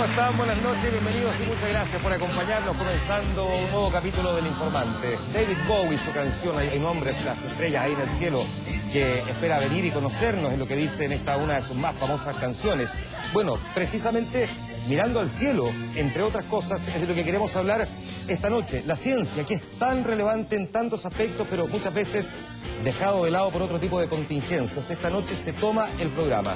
¿Cómo están? Buenas noches, bienvenidos y muchas gracias por acompañarnos comenzando un nuevo capítulo del Informante. David Bowie, su canción Hay nombres, las estrellas ahí en el cielo, que espera venir y conocernos, es lo que dice en esta una de sus más famosas canciones. Bueno, precisamente mirando al cielo, entre otras cosas, es de lo que queremos hablar esta noche. La ciencia, que es tan relevante en tantos aspectos, pero muchas veces dejado de lado por otro tipo de contingencias. Esta noche se toma el programa.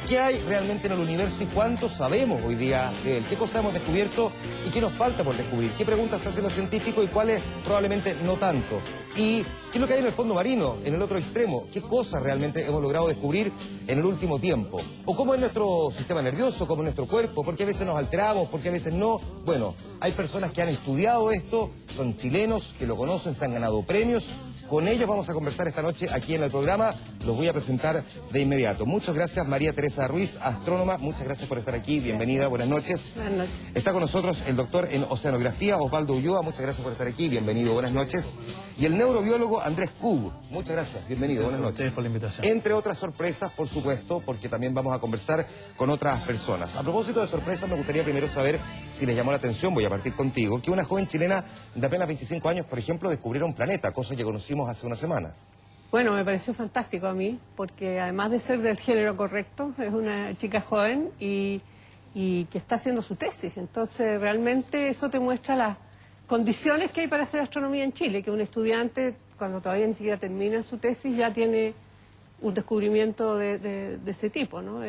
¿Qué hay realmente en el universo y cuánto sabemos hoy día de él? ¿Qué cosas hemos descubierto y qué nos falta por descubrir? ¿Qué preguntas se hacen los científicos y cuáles probablemente no tanto? ¿Y qué es lo que hay en el fondo marino, en el otro extremo? ¿Qué cosas realmente hemos logrado descubrir en el último tiempo? ¿O cómo es nuestro sistema nervioso, cómo es nuestro cuerpo? ¿Por qué a veces nos alteramos, por qué a veces no? Bueno, hay personas que han estudiado esto, son chilenos, que lo conocen, se han ganado premios. Con ellos vamos a conversar esta noche aquí en el programa. Los voy a presentar de inmediato. Muchas gracias, María Teresa Ruiz, astrónoma. Muchas gracias por estar aquí. Bienvenida, buenas noches. Buenas noches. Está con nosotros el doctor en oceanografía, Osvaldo Ulloa. Muchas gracias por estar aquí. Bienvenido, buenas noches. Y el neurobiólogo Andrés Kub. Muchas gracias. Bienvenido, buenas noches. Gracias por la invitación. Entre otras sorpresas, por supuesto, porque también vamos a conversar con otras personas. A propósito de sorpresas, me gustaría primero saber si les llamó la atención, voy a partir contigo, que una joven chilena de apenas 25 años, por ejemplo, descubriera un planeta, cosa que conocimos hace una semana. Bueno, me pareció fantástico a mí, porque además de ser del género correcto, es una chica joven y que está haciendo su tesis. Entonces, realmente eso te muestra las condiciones que hay para hacer astronomía en Chile, que un estudiante, cuando todavía ni siquiera termina su tesis, ya tiene un descubrimiento de ese tipo, ¿no?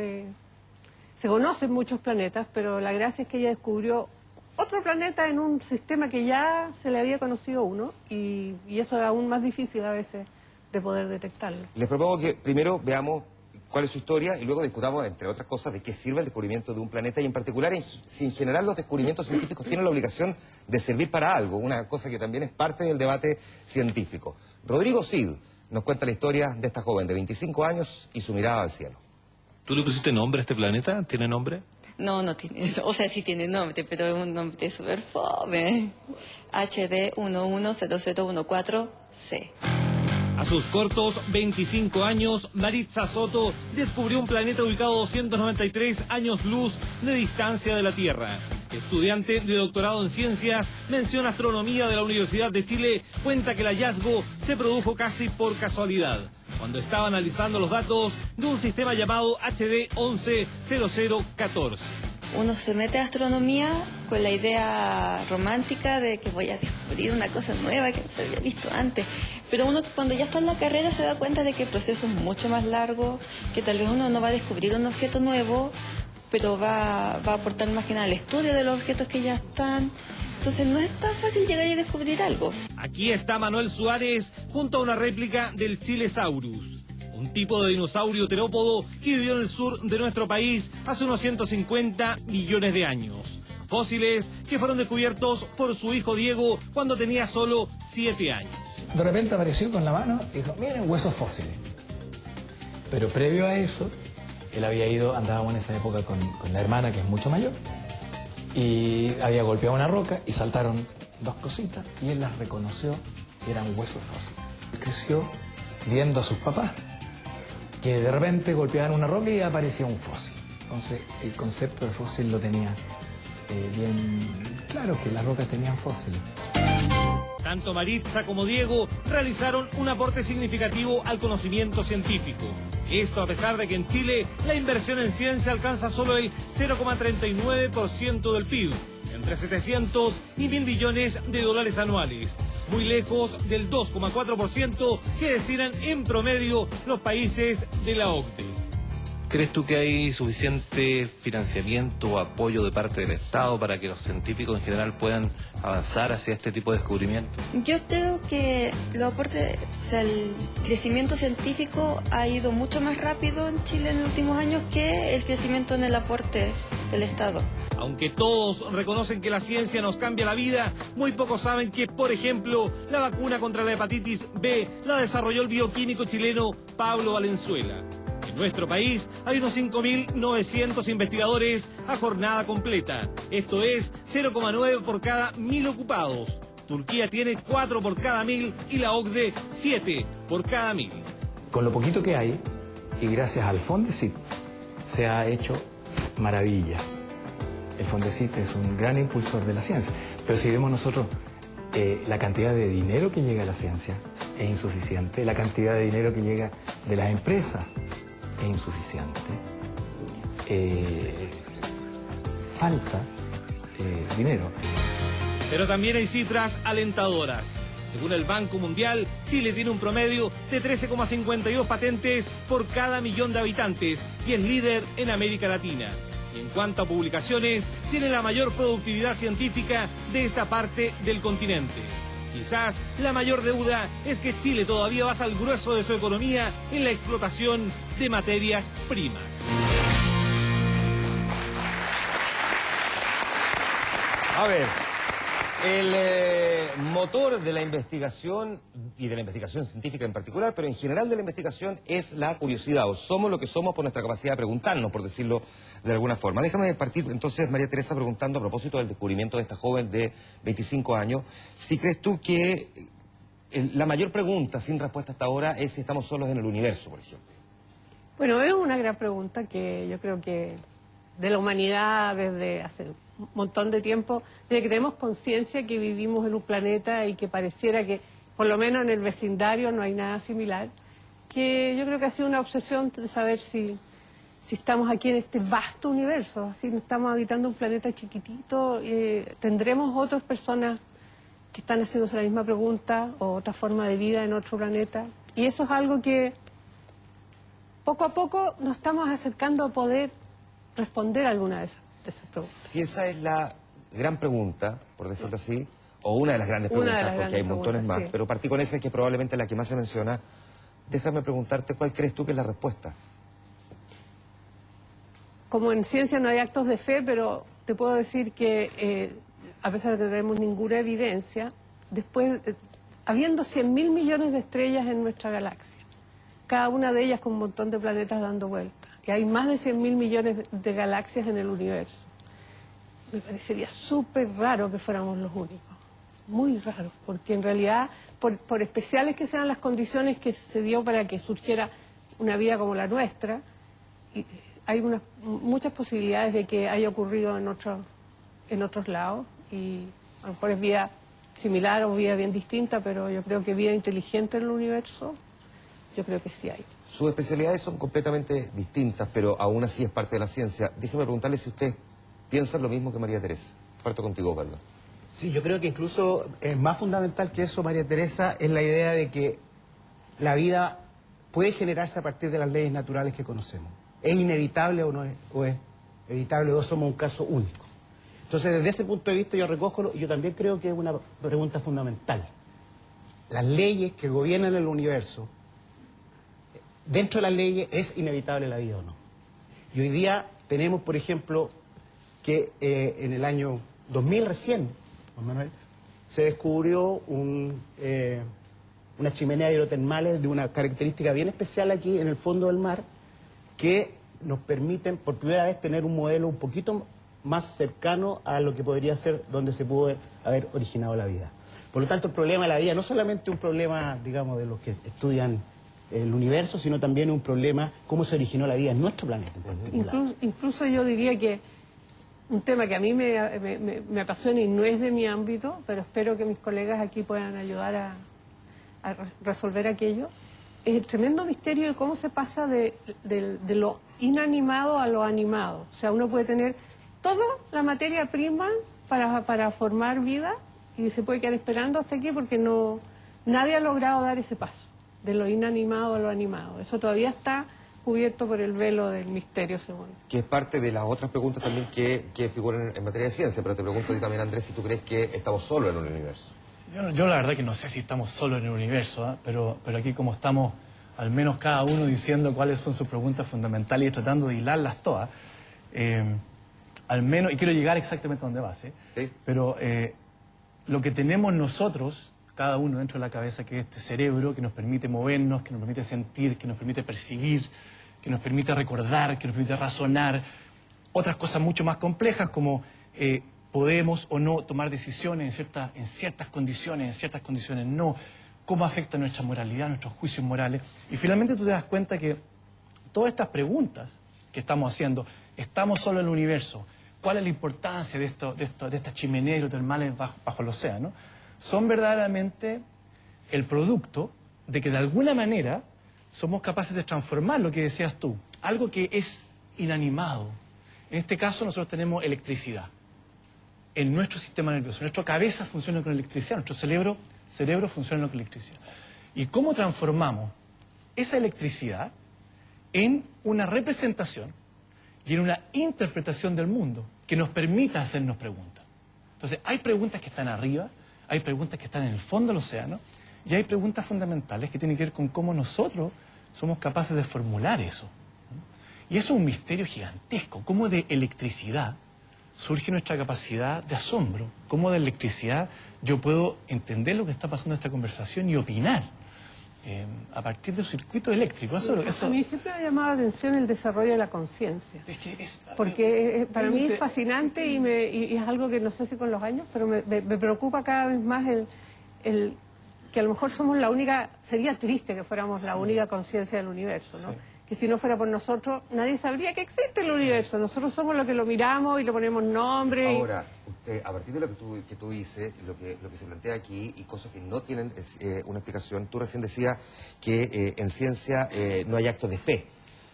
Se conocen muchos planetas, pero la gracia es que ella descubrió otro planeta en un sistema que ya se le había conocido uno, y eso es aún más difícil a veces de poder detectarlo. Les propongo que primero veamos cuál es su historia y luego discutamos, entre otras cosas, de qué sirve el descubrimiento de un planeta y en particular si en general los descubrimientos científicos tienen la obligación de servir para algo, una cosa que también es parte del debate científico. Rodrigo Cid nos cuenta la historia de esta joven de 25 años y su mirada al cielo. ¿Tú le pusiste nombre a este planeta? ¿Tiene nombre? No, no tiene, o sea, sí tiene nombre, pero es un nombre súper fome. HD 110014C. A sus cortos 25 años, Maritza Soto descubrió un planeta ubicado a 293 años luz de distancia de la Tierra. Estudiante de doctorado en ciencias, mención astronomía de la Universidad de Chile, cuenta que el hallazgo se produjo casi por casualidad, cuando estaba analizando los datos de un sistema llamado HD 110014. Uno se mete a astronomía con la idea romántica de que voy a descubrir una cosa nueva que no se había visto antes. Pero uno cuando ya está en la carrera se da cuenta de que el proceso es mucho más largo, que tal vez uno no va a descubrir un objeto nuevo, pero va a aportar más que nada al estudio de los objetos que ya están. Entonces no es tan fácil llegar y descubrir algo. Aquí está Manuel Suárez junto a una réplica del Chilesaurus, un tipo de dinosaurio terópodo que vivió en el sur de nuestro país hace unos 150 millones de años. Fósiles que fueron descubiertos por su hijo Diego cuando tenía solo 7 años. De repente apareció con la mano y dijo, miren, huesos fósiles. Pero previo a eso, él había ido, andábamos en esa época con la hermana, que es mucho mayor, y había golpeado una roca y saltaron dos cositas y él las reconoció que eran huesos fósiles. Él creció viendo a sus papás, que de repente golpeaban una roca y aparecía un fósil. Entonces el concepto de fósil lo tenía bien claro, que las rocas tenían fósiles. Tanto Maritza como Diego realizaron un aporte significativo al conocimiento científico. Esto a pesar de que en Chile la inversión en ciencia alcanza solo el 0,39% del PIB, entre 700 y 1.000 billones de dólares anuales, muy lejos del 2,4% que destinan en promedio los países de la OCDE. ¿Crees tú que hay suficiente financiamiento o apoyo de parte del Estado para que los científicos en general puedan avanzar hacia este tipo de descubrimientos? Yo creo que el crecimiento científico ha ido mucho más rápido en Chile en los últimos años que el crecimiento en el aporte del Estado. Aunque todos reconocen que la ciencia nos cambia la vida, muy pocos saben que, por ejemplo, la vacuna contra la hepatitis B la desarrolló el bioquímico chileno Pablo Valenzuela. En nuestro país hay unos 5.900 investigadores a jornada completa. Esto es 0,9 por cada 1.000 ocupados. Turquía tiene 4 por cada 1.000 y la OCDE 7 por cada 1.000. Con lo poquito que hay, y gracias al Fondesit, se ha hecho maravillas. El Fondesit es un gran impulsor de la ciencia, pero si vemos nosotros la cantidad de dinero que llega a la ciencia es insuficiente, la cantidad de dinero que llega de las empresas es insuficiente, falta dinero. Pero también hay cifras alentadoras. Según el Banco Mundial, Chile tiene un promedio de 13,52 patentes por cada millón de habitantes y es líder en América Latina. Y en cuanto a publicaciones, tiene la mayor productividad científica de esta parte del continente. Quizás la mayor deuda es que Chile todavía basa el grueso de su economía en la explotación de materias primas. A ver, el motor de la investigación, y de la investigación científica en particular, pero en general de la investigación, es la curiosidad, o somos lo que somos por nuestra capacidad de preguntarnos, por decirlo de alguna forma. Déjame partir entonces, María Teresa, preguntando a propósito del descubrimiento de esta joven de 25 años, si crees tú que la mayor pregunta sin respuesta hasta ahora es si estamos solos en el universo, por ejemplo. Bueno, es una gran pregunta que yo creo que de la humanidad desde hace un montón de tiempo, desde que tenemos conciencia que vivimos en un planeta y que pareciera que, por lo menos en el vecindario, no hay nada similar, que yo creo que ha sido una obsesión de saber si estamos aquí en este vasto universo, si estamos habitando un planeta chiquitito, tendremos otras personas que están haciéndose la misma pregunta o otra forma de vida en otro planeta, y eso es algo que poco a poco nos estamos acercando a poder responder a alguna de esas preguntas. Si esa es la gran pregunta, por decirlo así, o una de las grandes preguntas, porque hay montones más, sí. Pero partí con esa que es probablemente la que más se menciona, déjame preguntarte cuál crees tú que es la respuesta. Como en ciencia no hay actos de fe, pero te puedo decir que a pesar de que no tenemos ninguna evidencia, después, habiendo 100.000 millones de estrellas en nuestra galaxia, cada una de ellas con un montón de planetas dando vueltas, que hay más de 100.000 millones de galaxias en el universo. Me parecería súper raro que fuéramos los únicos, muy raro, porque en realidad, por especiales que sean las condiciones que se dio para que surgiera una vida como la nuestra, hay muchas posibilidades de que haya ocurrido en otros lados, y a lo mejor es vida similar o vida bien distinta, pero yo creo que vida inteligente en el universo, yo creo que sí hay. Sus especialidades son completamente distintas, pero aún así es parte de la ciencia. Déjeme preguntarle si usted piensa lo mismo que María Teresa. Parto contigo, Pablo. Sí, yo creo que incluso es más fundamental que eso, María Teresa, es la idea de que la vida puede generarse a partir de las leyes naturales que conocemos. ¿Es inevitable o no es? ¿O es evitable o somos un caso único? Entonces, desde ese punto de vista yo recojo, y yo también creo que es una pregunta fundamental. Las leyes que gobiernan el universo, dentro de las leyes, ¿es inevitable la vida o no? Y hoy día tenemos, por ejemplo, que en el año 2000 recién, Juan Manuel, se descubrió unas chimeneas hidrotermales de una característica bien especial aquí en el fondo del mar, que nos permiten por primera vez tener un modelo un poquito más cercano a lo que podría ser donde se pudo haber originado la vida. Por lo tanto, el problema de la vida no solamente un problema, digamos, de los que estudian el universo, sino también un problema cómo se originó la vida en nuestro planeta en particular. Incluso yo diría que un tema que a mí me apasiona y no es de mi ámbito, pero espero que mis colegas aquí puedan ayudar a resolver aquello, es el tremendo misterio de cómo se pasa de lo inanimado a lo animado. O sea, uno puede tener toda la materia prima para formar vida y se puede quedar esperando hasta aquí porque nadie ha logrado dar ese paso, de lo inanimado a lo animado. Eso todavía está cubierto por el velo del misterio, según. Que es parte de las otras preguntas también que figuran en materia de ciencia, pero te pregunto a ti también, Andrés, si tú crees que estamos solos en el universo. Yo la verdad que no sé si estamos solos en el universo, ¿eh? pero aquí como estamos, al menos cada uno diciendo cuáles son sus preguntas fundamentales y tratando de hilarlas todas, al menos, y quiero llegar exactamente a donde vas, ¿sí? Pero lo que tenemos nosotros, cada uno dentro de la cabeza, que es este cerebro que nos permite movernos, que nos permite sentir, que nos permite percibir, que nos permite recordar, que nos permite razonar, otras cosas mucho más complejas como podemos o no tomar decisiones en ciertas condiciones no, cómo afecta nuestra moralidad, nuestros juicios morales. Y finalmente tú te das cuenta que todas estas preguntas que estamos haciendo, ¿estamos solo en el universo? ¿Cuál es la importancia de estas chimeneas hidrotermales bajo el océano? Son verdaderamente el producto de que de alguna manera somos capaces de transformar lo que decías tú, algo que es inanimado. En este caso nosotros tenemos electricidad en nuestro sistema nervioso. Nuestra cabeza funciona con electricidad, nuestro cerebro funciona con electricidad. ¿Y cómo transformamos esa electricidad en una representación y en una interpretación del mundo que nos permita hacernos preguntas? Entonces, hay preguntas que están arriba, hay preguntas que están en el fondo del océano, y hay preguntas fundamentales que tienen que ver con cómo nosotros somos capaces de formular eso. Y eso es un misterio gigantesco. Cómo de electricidad surge nuestra capacidad de asombro. Cómo de electricidad yo puedo entender lo que está pasando en esta conversación y opinar a partir de circuitos eléctricos. A mí siempre me ha llamado la atención el desarrollo de la conciencia. Porque para mí es fascinante y es algo que no sé si con los años, pero me preocupa cada vez más el que a lo mejor somos la única, sería triste que fuéramos la única conciencia del universo, ¿no? Sí. Que si no fuera por nosotros, nadie sabría que existe el universo. Nosotros somos los que lo miramos y le ponemos nombre. Ahora, usted, a partir de lo que tú dices, lo que se plantea aquí y cosas que no tienen una explicación, tú recién decías que en ciencia no hay actos de fe.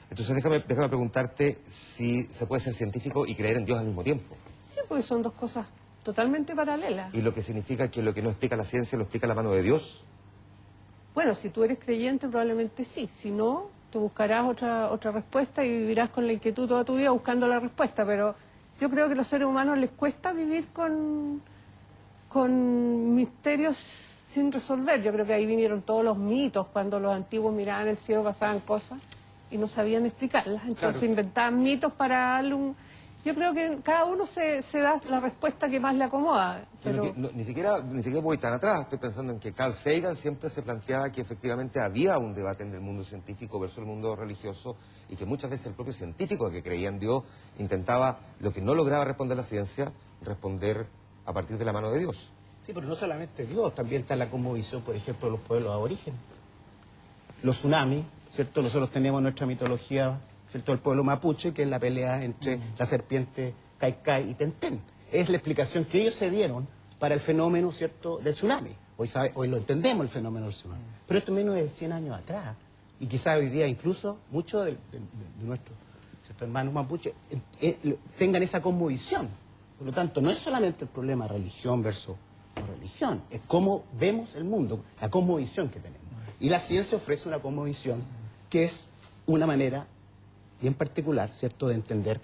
Entonces déjame preguntarte si se puede ser científico y creer en Dios al mismo tiempo. Sí, porque son dos cosas totalmente paralelas. ¿Y lo que significa que lo que no explica la ciencia lo explica la mano de Dios? Bueno, si tú eres creyente probablemente sí, si no, te buscarás otra respuesta y vivirás con la inquietud toda tu vida buscando la respuesta, pero yo creo que a los seres humanos les cuesta vivir con misterios sin resolver. Yo creo que ahí vinieron todos los mitos, cuando los antiguos miraban el cielo pasaban cosas y no sabían explicarlas, entonces claro, inventaban mitos para darle un... Yo creo que cada uno se da la respuesta que más le acomoda. Pero... Ni siquiera voy tan atrás. Estoy pensando en que Carl Sagan siempre se planteaba que efectivamente había un debate en el mundo científico versus el mundo religioso y que muchas veces el propio científico que creía en Dios intentaba, lo que no lograba responder la ciencia, responder a partir de la mano de Dios. Sí, pero no solamente Dios, también está la cosmovisión, por ejemplo, de los pueblos aborígenes. Los tsunamis, ¿cierto? Nosotros tenemos nuestra mitología, ¿cierto? El pueblo mapuche, que es la pelea entre la serpiente Caicay y Tentén. Es la explicación que ellos se dieron para el fenómeno, ¿cierto?, del tsunami. Hoy lo entendemos, el fenómeno del tsunami. Pero esto menos de 100 años atrás. Y quizás hoy día incluso muchos de nuestros, ¿cierto?, hermanos mapuche tengan esa cosmovisión. Por lo tanto, no es solamente el problema religión versus no religión, es cómo vemos el mundo, la cosmovisión que tenemos. Y la ciencia ofrece una cosmovisión que es una manera bien particular, ¿cierto?, de entender.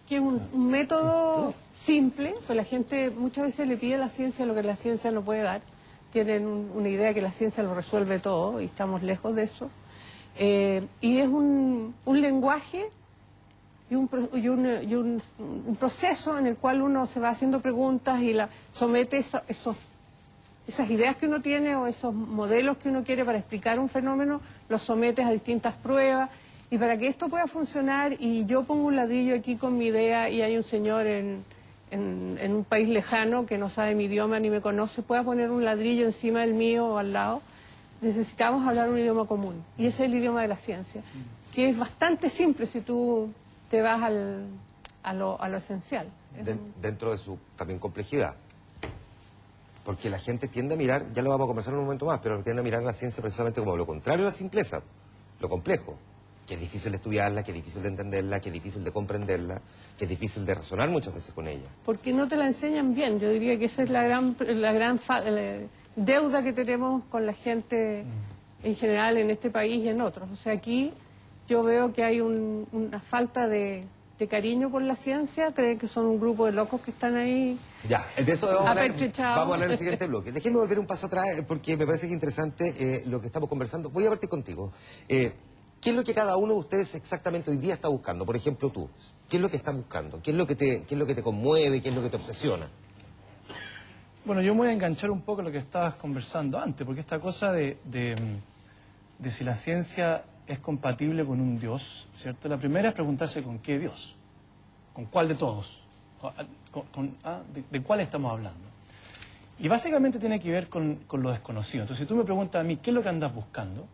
Que es un método simple, pues la gente muchas veces le pide a la ciencia lo que la ciencia no puede dar. Tienen una idea que la ciencia lo resuelve todo y estamos lejos de eso. Y es un lenguaje y un proceso en el cual uno se va haciendo preguntas y somete esas ideas que uno tiene o esos modelos que uno quiere para explicar un fenómeno, los sometes a distintas pruebas. Y para que esto pueda funcionar, y yo pongo un ladrillo aquí con mi idea y hay un señor en un país lejano que no sabe mi idioma ni me conoce, pueda poner un ladrillo encima del mío o al lado, necesitamos hablar un idioma común. Y ese es el idioma de la ciencia, que es bastante simple si tú te vas a lo esencial. Dentro de su también complejidad. Porque la gente tiende a mirar, ya lo vamos a conversar en un momento más, pero tiende a mirar la ciencia precisamente como lo contrario a la simpleza, lo complejo. Que es difícil de estudiarla, que es difícil de entenderla, que es difícil de comprenderla, que es difícil de razonar muchas veces con ella. Porque no te la enseñan bien. Yo diría que esa es la gran deuda que tenemos con la gente en general en este país y en otros. O sea, aquí yo veo que hay una falta de cariño por la ciencia, creen que son un grupo de locos que están ahí. Ya, de eso vamos a hablar en el siguiente bloque. bloque. Déjeme volver un paso atrás porque me parece que es interesante lo que estamos conversando. Voy a partir contigo. ¿Qué es lo que cada uno de ustedes exactamente hoy día está buscando? Por ejemplo, tú, ¿qué es lo que estás buscando? ¿Qué es lo que te conmueve? ¿Qué es lo que te obsesiona? Bueno, yo me voy a enganchar un poco en lo que estabas conversando antes, porque esta cosa de si la ciencia es compatible con un Dios, ¿cierto? La primera es preguntarse con qué Dios, con cuál de todos, de cuál estamos hablando. Y básicamente tiene que ver con lo desconocido. Entonces, si tú me preguntas a mí, ¿qué es lo que andas buscando?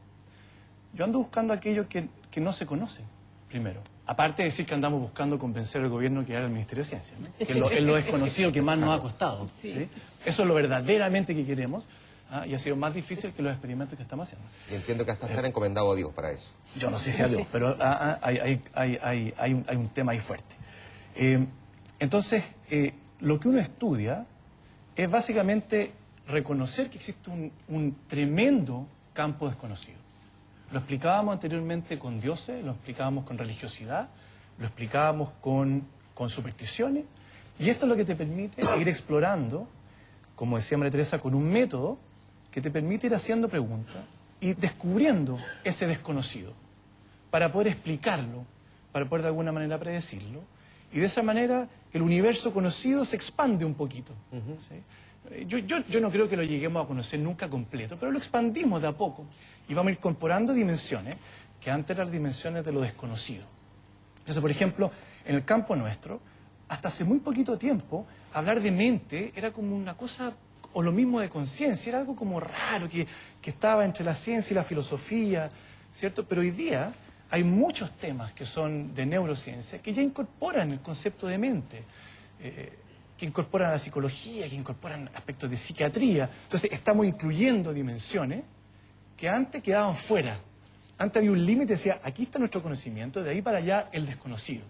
Yo ando buscando aquello que no se conoce, primero. Aparte de decir que andamos buscando convencer al gobierno que haga el Ministerio de Ciencia, ¿no? Que es lo desconocido que más nos ha costado. ¿Sí? Eso es lo verdaderamente que queremos, ¿ah? Y ha sido más difícil que los experimentos que estamos haciendo. Y entiendo que hasta se han encomendado a Dios para eso. Yo no sé si a Dios, pero hay un tema ahí fuerte. Entonces, lo que uno estudia es básicamente reconocer que existe un tremendo campo desconocido. Lo explicábamos anteriormente con dioses, lo explicábamos con religiosidad, lo explicábamos con supersticiones, y esto es lo que te permite ir explorando, como decía María Teresa, con un método que te permite ir haciendo preguntas y descubriendo ese desconocido, para poder explicarlo, para poder de alguna manera predecirlo, y de esa manera el universo conocido se expande un poquito. ¿Sí? Yo no creo que lo lleguemos a conocer nunca completo, pero lo expandimos de a poco y vamos incorporando dimensiones que antes eran dimensiones de lo desconocido. Entonces, por ejemplo, en el campo nuestro, hasta hace muy poquito tiempo, hablar de mente era como una cosa, o lo mismo de conciencia, era algo como raro, que estaba entre la ciencia y la filosofía, ¿cierto? Pero hoy día hay muchos temas que son de neurociencia que ya incorporan el concepto de mente, que incorporan la psicología, que incorporan aspectos de psiquiatría. Entonces estamos incluyendo dimensiones que antes quedaban fuera. Antes había un límite, decía, aquí está nuestro conocimiento, de ahí para allá el desconocido.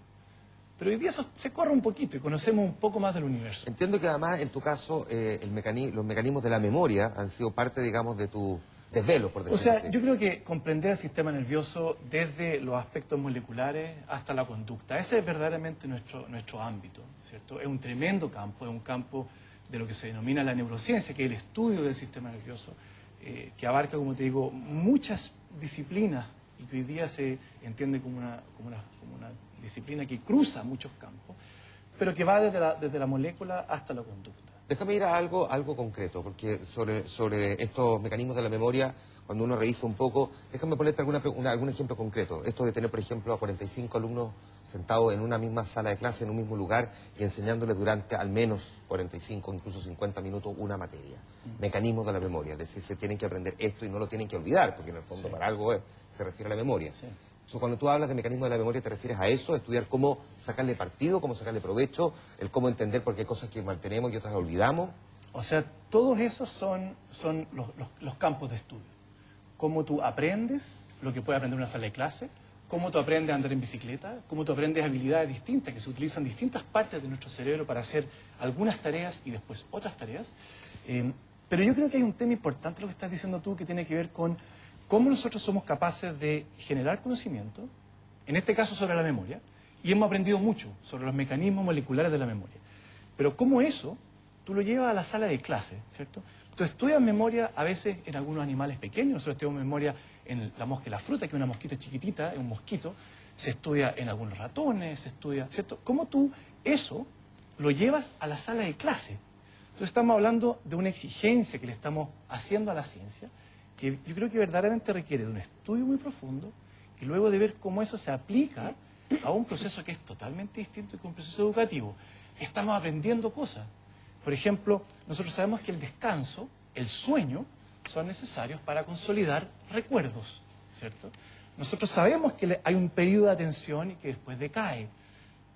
Pero hoy día eso se corre un poquito y conocemos un poco más del universo. Entiendo que además, en tu caso, los mecanismos de la memoria han sido parte, digamos, de tu desvelo, por decirlo así. Yo creo que comprender el sistema nervioso desde los aspectos moleculares hasta la conducta, ese es verdaderamente nuestro ámbito, ¿cierto? Es un tremendo campo, es un campo de lo que se denomina la neurociencia, que es el estudio del sistema nervioso, que abarca, como te digo, muchas disciplinas y que hoy día se entiende como una disciplina que cruza muchos campos, pero que va desde la molécula hasta la conducta. Déjame ir a algo concreto, porque sobre estos mecanismos de la memoria, cuando uno revisa un poco, déjame ponerte algún ejemplo concreto. Esto de tener, por ejemplo, a 45 alumnos sentados en una misma sala de clase, en un mismo lugar, y enseñándoles durante al menos 45, incluso 50 minutos una materia. Mecanismos de la memoria, es decir, se tienen que aprender esto y no lo tienen que olvidar, porque en el fondo para algo se refiere a la memoria. Sí. Cuando tú hablas de mecanismos de la memoria, ¿te refieres a eso? ¿Estudiar cómo sacarle partido, cómo sacarle provecho, el cómo entender por qué hay cosas que mantenemos y otras olvidamos? O sea, todos esos son los campos de estudio. Cómo tú aprendes lo que puede aprender una sala de clase, cómo tú aprendes a andar en bicicleta, cómo tú aprendes habilidades distintas que se utilizan en distintas partes de nuestro cerebro para hacer algunas tareas y después otras tareas. Pero yo creo que hay un tema importante lo que estás diciendo tú, que tiene que ver con cómo nosotros somos capaces de generar conocimiento, en este caso sobre la memoria, y hemos aprendido mucho sobre los mecanismos moleculares de la memoria. Pero cómo eso tú lo llevas a la sala de clase, ¿cierto? Tú estudias memoria a veces en algunos animales pequeños, nosotros estudiamos memoria en la mosca y la fruta, que es una mosquita chiquitita, es un mosquito, se estudia en algunos ratones, se estudia, ¿cierto? ¿Cómo tú eso lo llevas a la sala de clase? Entonces estamos hablando de una exigencia que le estamos haciendo a la ciencia, que yo creo que verdaderamente requiere de un estudio muy profundo y luego de ver cómo eso se aplica a un proceso que es totalmente distinto que un proceso educativo. Estamos aprendiendo cosas. Por ejemplo, nosotros sabemos que el descanso, el sueño, son necesarios para consolidar recuerdos, ¿cierto? Nosotros sabemos que hay un periodo de atención y que después decae,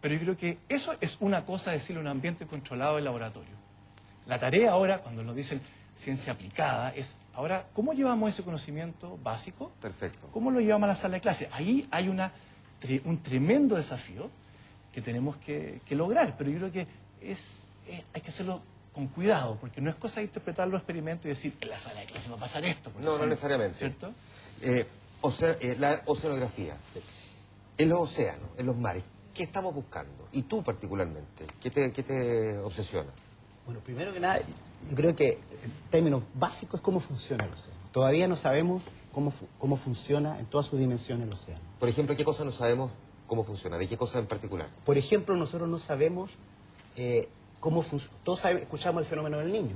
pero yo creo que eso es una cosa decirle un ambiente controlado del laboratorio. La tarea ahora, cuando nos dicen ciencia aplicada, es ahora, ¿cómo llevamos ese conocimiento básico? Perfecto. ¿Cómo lo llevamos a la sala de clase? Ahí hay un tremendo desafío que tenemos que lograr, pero yo creo que hay que hacerlo con cuidado, porque no es cosa de interpretar los experimentos y decir, en la sala de clase va a pasar esto. No necesariamente. ¿Cierto? La oceanografía, en los océanos, en los mares, ¿qué estamos buscando? Y tú particularmente, ¿qué te obsesiona? Bueno, primero que nada, yo creo que en términos básicos es cómo funciona el océano. Todavía no sabemos cómo funciona en todas sus dimensiones el océano. Por ejemplo, ¿qué cosa no sabemos cómo funciona? ¿De qué cosa en particular? Por ejemplo, nosotros no sabemos cómo funciona. Todos escuchamos el fenómeno del niño.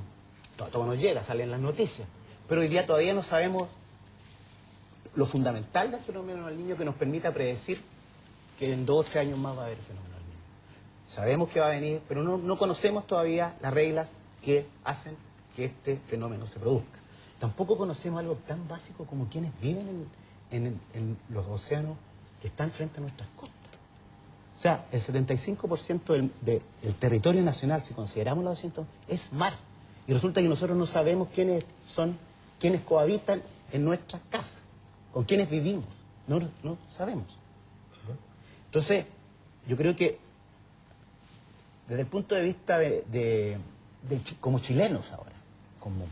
Todo nos llega, sale en las noticias. Pero hoy día todavía no sabemos lo fundamental del fenómeno del niño que nos permita predecir que en 2 o 3 años más va a haber el fenómeno del niño. Sabemos que va a venir, pero no conocemos todavía las reglas que hacen que este fenómeno se produzca. Tampoco conocemos algo tan básico como quienes viven en los océanos que están frente a nuestras costas. O sea, el 75% del territorio nacional, si consideramos los 200, es mar. Y resulta que nosotros no sabemos quiénes cohabitan en nuestras casas, con quiénes vivimos. No sabemos. Entonces, yo creo que desde el punto de vista como chilenos ahora, como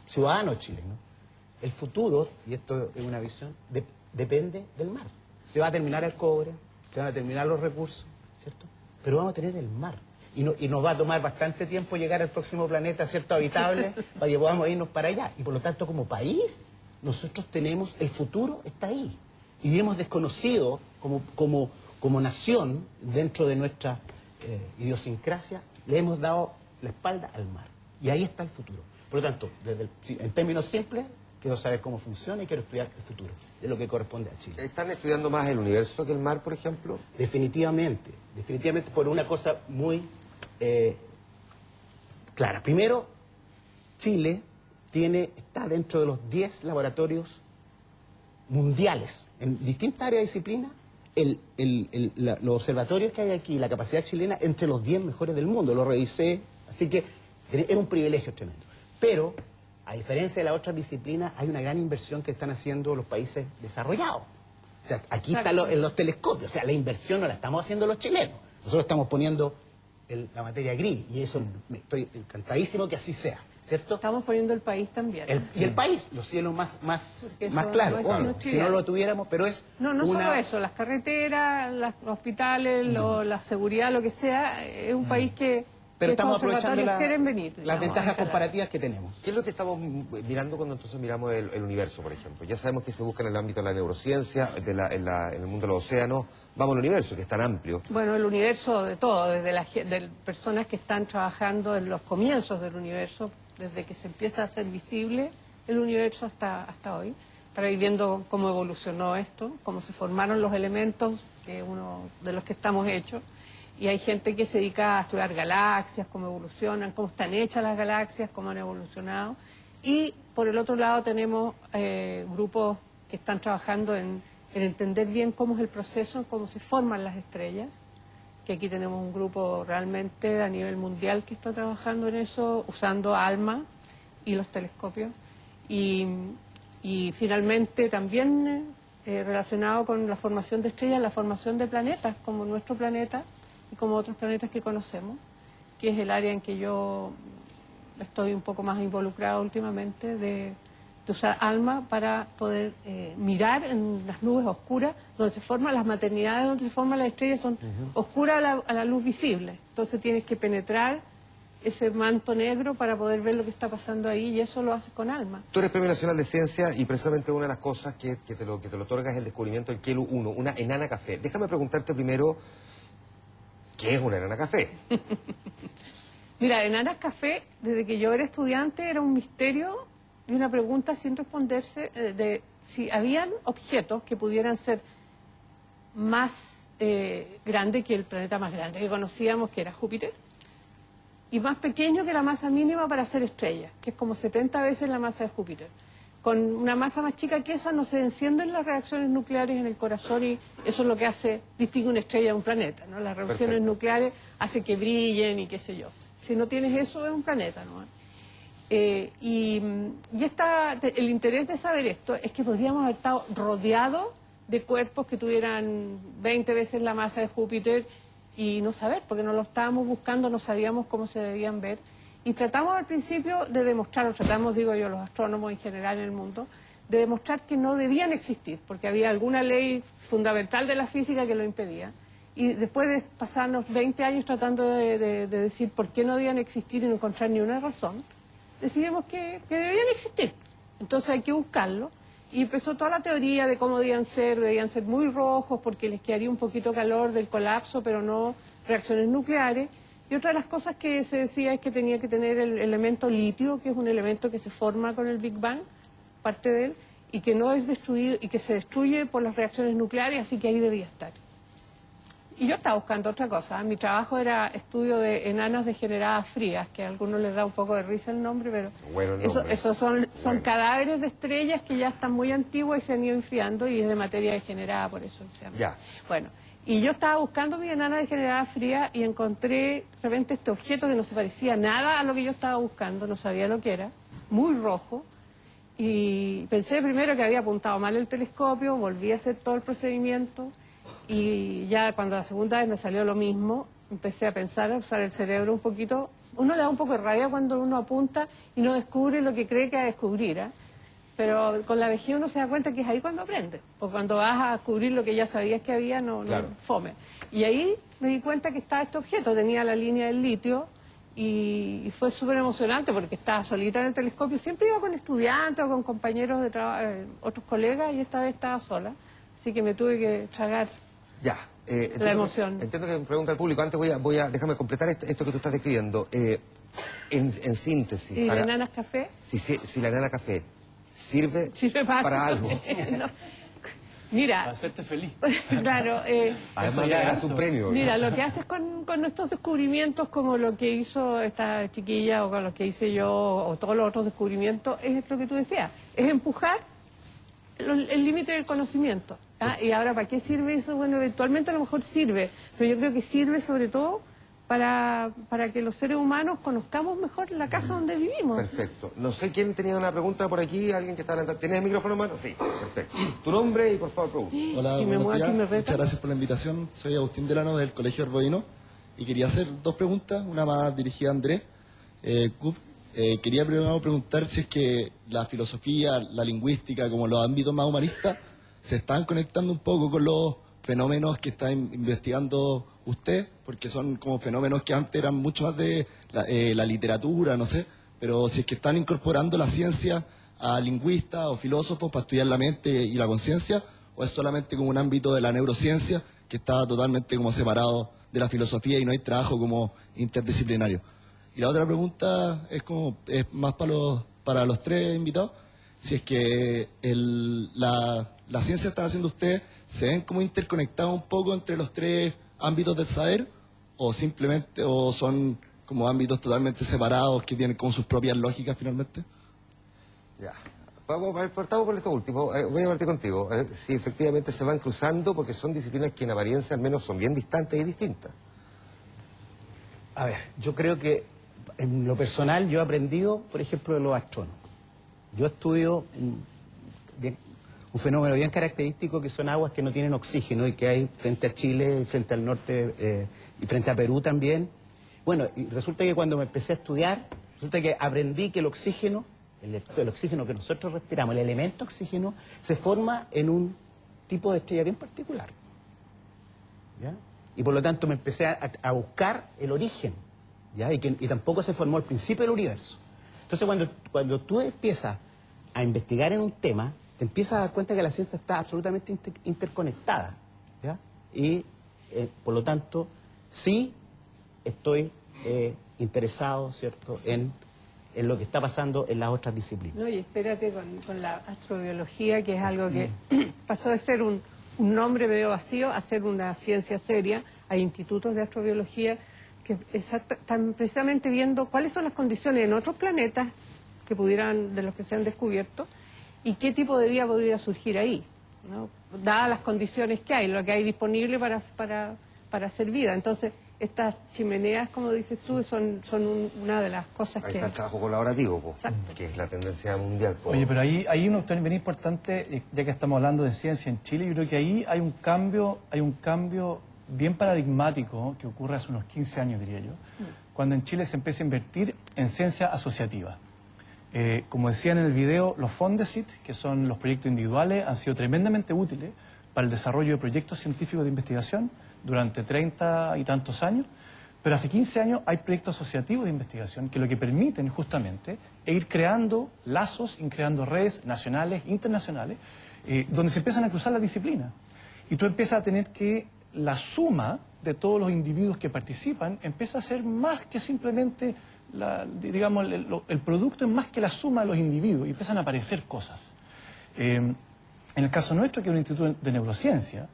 ciudadanos chilenos, el futuro, y esto es una visión, depende del mar. Se va a terminar el cobre, se van a terminar los recursos, ¿cierto? Pero vamos a tener el mar. Y nos va a tomar bastante tiempo llegar al próximo planeta, ¿cierto?, habitable, para que podamos irnos para allá. Y por lo tanto, como país, nosotros tenemos, el futuro está ahí. Y hemos desconocido, como nación, dentro de nuestra idiosincrasia, le hemos dado la espalda al mar. Y ahí está el futuro. Por lo tanto, en términos simples, quiero saber cómo funciona y quiero estudiar el futuro, de lo que corresponde a Chile. ¿Están estudiando más el universo que el mar, por ejemplo? Definitivamente por una cosa muy clara. Primero, Chile está dentro de los 10 laboratorios mundiales, en distintas áreas de disciplina, los observatorios que hay aquí, la capacidad chilena, entre los 10 mejores del mundo. Lo revisé, así que es un privilegio tremendo. Pero, a diferencia de las otras disciplinas, hay una gran inversión que están haciendo los países desarrollados. O sea, aquí están los telescopios. O sea, la inversión no la estamos haciendo los chilenos. Nosotros estamos poniendo la materia gris. Y eso estoy encantadísimo que así sea, ¿cierto? Estamos poniendo el país también. Y el país, los cielos más claros. Obvio, si no lo tuviéramos, pero es solo eso. Las carreteras, los hospitales, la seguridad, lo que sea. Es un país que... Pero estamos aprovechando las ventajas comparativas que tenemos. ¿Qué es lo que estamos mirando cuando entonces miramos el universo, por ejemplo? Ya sabemos que se busca en el ámbito de la neurociencia, en el mundo de los océanos. Vamos al universo, que es tan amplio. Bueno, el universo de todo, desde personas que están trabajando en los comienzos del universo, desde que se empieza a hacer visible el universo hasta hoy, para ir viendo cómo evolucionó esto, cómo se formaron los elementos de los que estamos hechos. Y hay gente que se dedica a estudiar galaxias, cómo evolucionan, cómo están hechas las galaxias, cómo han evolucionado. Y por el otro lado tenemos grupos que están trabajando en entender bien cómo es el proceso, cómo se forman las estrellas. Que aquí tenemos un grupo realmente a nivel mundial que está trabajando en eso, usando ALMA y los telescopios. Y finalmente también relacionado con la formación de estrellas, la formación de planetas, como nuestro planeta, y como otros planetas que conocemos, que es el área en que yo estoy un poco más involucrada últimamente, de usar ALMA para poder mirar en las nubes oscuras, donde se forman las maternidades, donde se forman las estrellas, son oscuras a la luz visible. Entonces tienes que penetrar ese manto negro para poder ver lo que está pasando ahí, y eso lo haces con ALMA. Tú eres Premio Nacional de Ciencia y precisamente una de las cosas que te lo otorga es el descubrimiento del Kelu 1, una enana café. Déjame preguntarte primero, ¿qué es una enana café? Mira, enanas café, desde que yo era estudiante, era un misterio y una pregunta sin responderse de si habían objetos que pudieran ser más grandes que el planeta más grande que conocíamos, que era Júpiter, y más pequeño que la masa mínima para hacer estrellas, que es como 70 veces la masa de Júpiter. Con una masa más chica que esa no se encienden las reacciones nucleares en el corazón, y eso es lo que distingue una estrella de un planeta, ¿no? Las reacciones nucleares hacen que brillen y qué sé yo. Si no tienes eso, es un planeta, ¿no? El interés de saber esto es que podríamos haber estado rodeados de cuerpos que tuvieran 20 veces la masa de Júpiter y no saber, porque no lo estábamos buscando, no sabíamos cómo se debían ver. Y tratamos al principio de demostrar, digo yo, los astrónomos en general en el mundo, de demostrar que no debían existir, porque había alguna ley fundamental de la física que lo impedía. Y después de pasarnos 20 años tratando de decir por qué no debían existir y no encontrar ni una razón, decidimos que debían existir. Entonces hay que buscarlo. Y empezó toda la teoría de cómo debían ser muy rojos porque les quedaría un poquito calor del colapso, pero no reacciones nucleares. Y otra de las cosas que se decía es que tenía que tener el elemento litio, que es un elemento que se forma con el Big Bang, parte de él, y que no es destruido, y que se destruye por las reacciones nucleares, así que ahí debía estar. Y yo estaba buscando otra cosa. Mi trabajo era estudio de enanas degeneradas frías, que a algunos les da un poco de risa el nombre, pero Bueno, el nombre. esos son Bueno. cadáveres de estrellas que ya están muy antiguas y se han ido enfriando y es de materia degenerada, por eso se llama. Ya. Bueno, y yo estaba buscando mi enana degenerada fría y encontré de repente este objeto que no se parecía nada a lo que yo estaba buscando, no sabía lo que era, muy rojo. Y pensé primero que había apuntado mal el telescopio, volví a hacer todo el procedimiento y ya cuando la segunda vez me salió lo mismo, empecé a pensar, a usar el cerebro un poquito. Uno le da un poco de rabia cuando uno apunta y no descubre lo que cree que va a descubrir, ¿eh? Pero con la vejez uno se da cuenta que es ahí cuando aprende, porque cuando vas a descubrir lo que ya sabías que había, no fome. Y ahí me di cuenta que estaba este objeto, tenía la línea del litio. Y fue súper emocionante porque estaba solita en el telescopio. Siempre iba con estudiantes o con compañeros de trabajo, otros colegas, y esta vez estaba sola. Así que me tuve que tragar Ya. la emoción. Entiendo que me pregunta el público. Antes déjame completar esto que tú estás describiendo. En síntesis. ¿Y la enanas café? Si la enana café sirve Sirve para algo. No. Mira, Para hacerte feliz. claro, Además de ganarse un premio. mira, lo que haces con estos descubrimientos, como lo que hizo esta chiquilla o con lo que hice yo o todos los otros descubrimientos, es lo que tú decías, es empujar el límite del conocimiento. ¿Ah? Y ahora, ¿para qué sirve eso? Bueno, eventualmente a lo mejor sirve, pero yo creo que sirve sobre todo para que los seres humanos conozcamos mejor la casa donde vivimos. Perfecto. No sé quién tenía una pregunta por aquí, alguien que está adelante. ¿Tienes el micrófono en mano? Sí, perfecto. Tu nombre y por favor pregunta. Hola, Si me buenos muevo días. aquí me retan. Muchas gracias por la invitación. Soy Agustín Delano del Colegio Arboino y quería hacer dos preguntas, una más dirigida a Andrés. Quería primero preguntar si es que la filosofía, la lingüística, como los ámbitos más humanistas, se están conectando un poco con los fenómenos que está investigando usted, porque son como fenómenos que antes eran mucho más de la literatura, no sé, pero si es que están incorporando la ciencia a lingüistas o filósofos para estudiar la mente y la conciencia, o es solamente como un ámbito de la neurociencia que está totalmente como separado de la filosofía y no hay trabajo como interdisciplinario. Y la otra pregunta es más para los tres invitados, si es que la ciencia que están haciendo ustedes se ven como interconectados un poco entre los tres ámbitos del saber, o simplemente o son como ámbitos totalmente separados que tienen como sus propias lógicas finalmente. Ya. Partamos por esto último. Voy a partir contigo. Si efectivamente se van cruzando, porque son disciplinas que en apariencia al menos son bien distantes y distintas. A ver, yo creo que en lo personal yo he aprendido, por ejemplo, de los astrónomos. Yo estudio un fenómeno bien característico que son aguas que no tienen oxígeno y que hay frente a Chile, frente al norte y frente a Perú también. Bueno, y resulta que cuando me empecé a estudiar, resulta que aprendí que el oxígeno, el oxígeno que nosotros respiramos, el elemento oxígeno, se forma en un tipo de estrella bien particular. ¿Ya? Y por lo tanto me empecé a buscar el origen, ¿ya? Y tampoco se formó al principio del universo. Entonces cuando tú empiezas a investigar en un tema, te empiezas a dar cuenta que la ciencia está absolutamente interconectada, ¿ya? Y por lo tanto sí estoy interesado, ¿cierto?, en lo que está pasando en las otras disciplinas. No, y espérate con la astrobiología, que es algo que pasó de ser un nombre medio vacío a ser una ciencia seria. Hay institutos de astrobiología que están precisamente viendo cuáles son las condiciones en otros planetas de los que se han descubierto y qué tipo de vida podría surgir ahí, ¿no? Dadas las condiciones que hay, lo que hay disponible para hacer vida. Entonces, estas chimeneas, como dices tú, son una de las cosas Ahí que... está el trabajo colaborativo, Exacto. que es la tendencia mundial. Oye, pero ahí uno también bien importante, ya que estamos hablando de ciencia en Chile, yo creo que ahí hay un cambio bien paradigmático que ocurre hace unos 15 años, diría yo, cuando en Chile se empieza a invertir en ciencia asociativa. Como decían en el video, los Fondesit, que son los proyectos individuales, han sido tremendamente útiles para el desarrollo de proyectos científicos de investigación durante 30 y tantos años, pero hace 15 años hay proyectos asociativos de investigación que lo que permiten justamente es ir creando lazos, ir creando redes nacionales, internacionales, donde se empiezan a cruzar las disciplinas. Y tú empiezas a tener que la suma de todos los individuos que participan empieza a ser más que simplemente, el producto es más que la suma de los individuos y empiezan a aparecer cosas. En el caso nuestro, que es un instituto de neurociencia,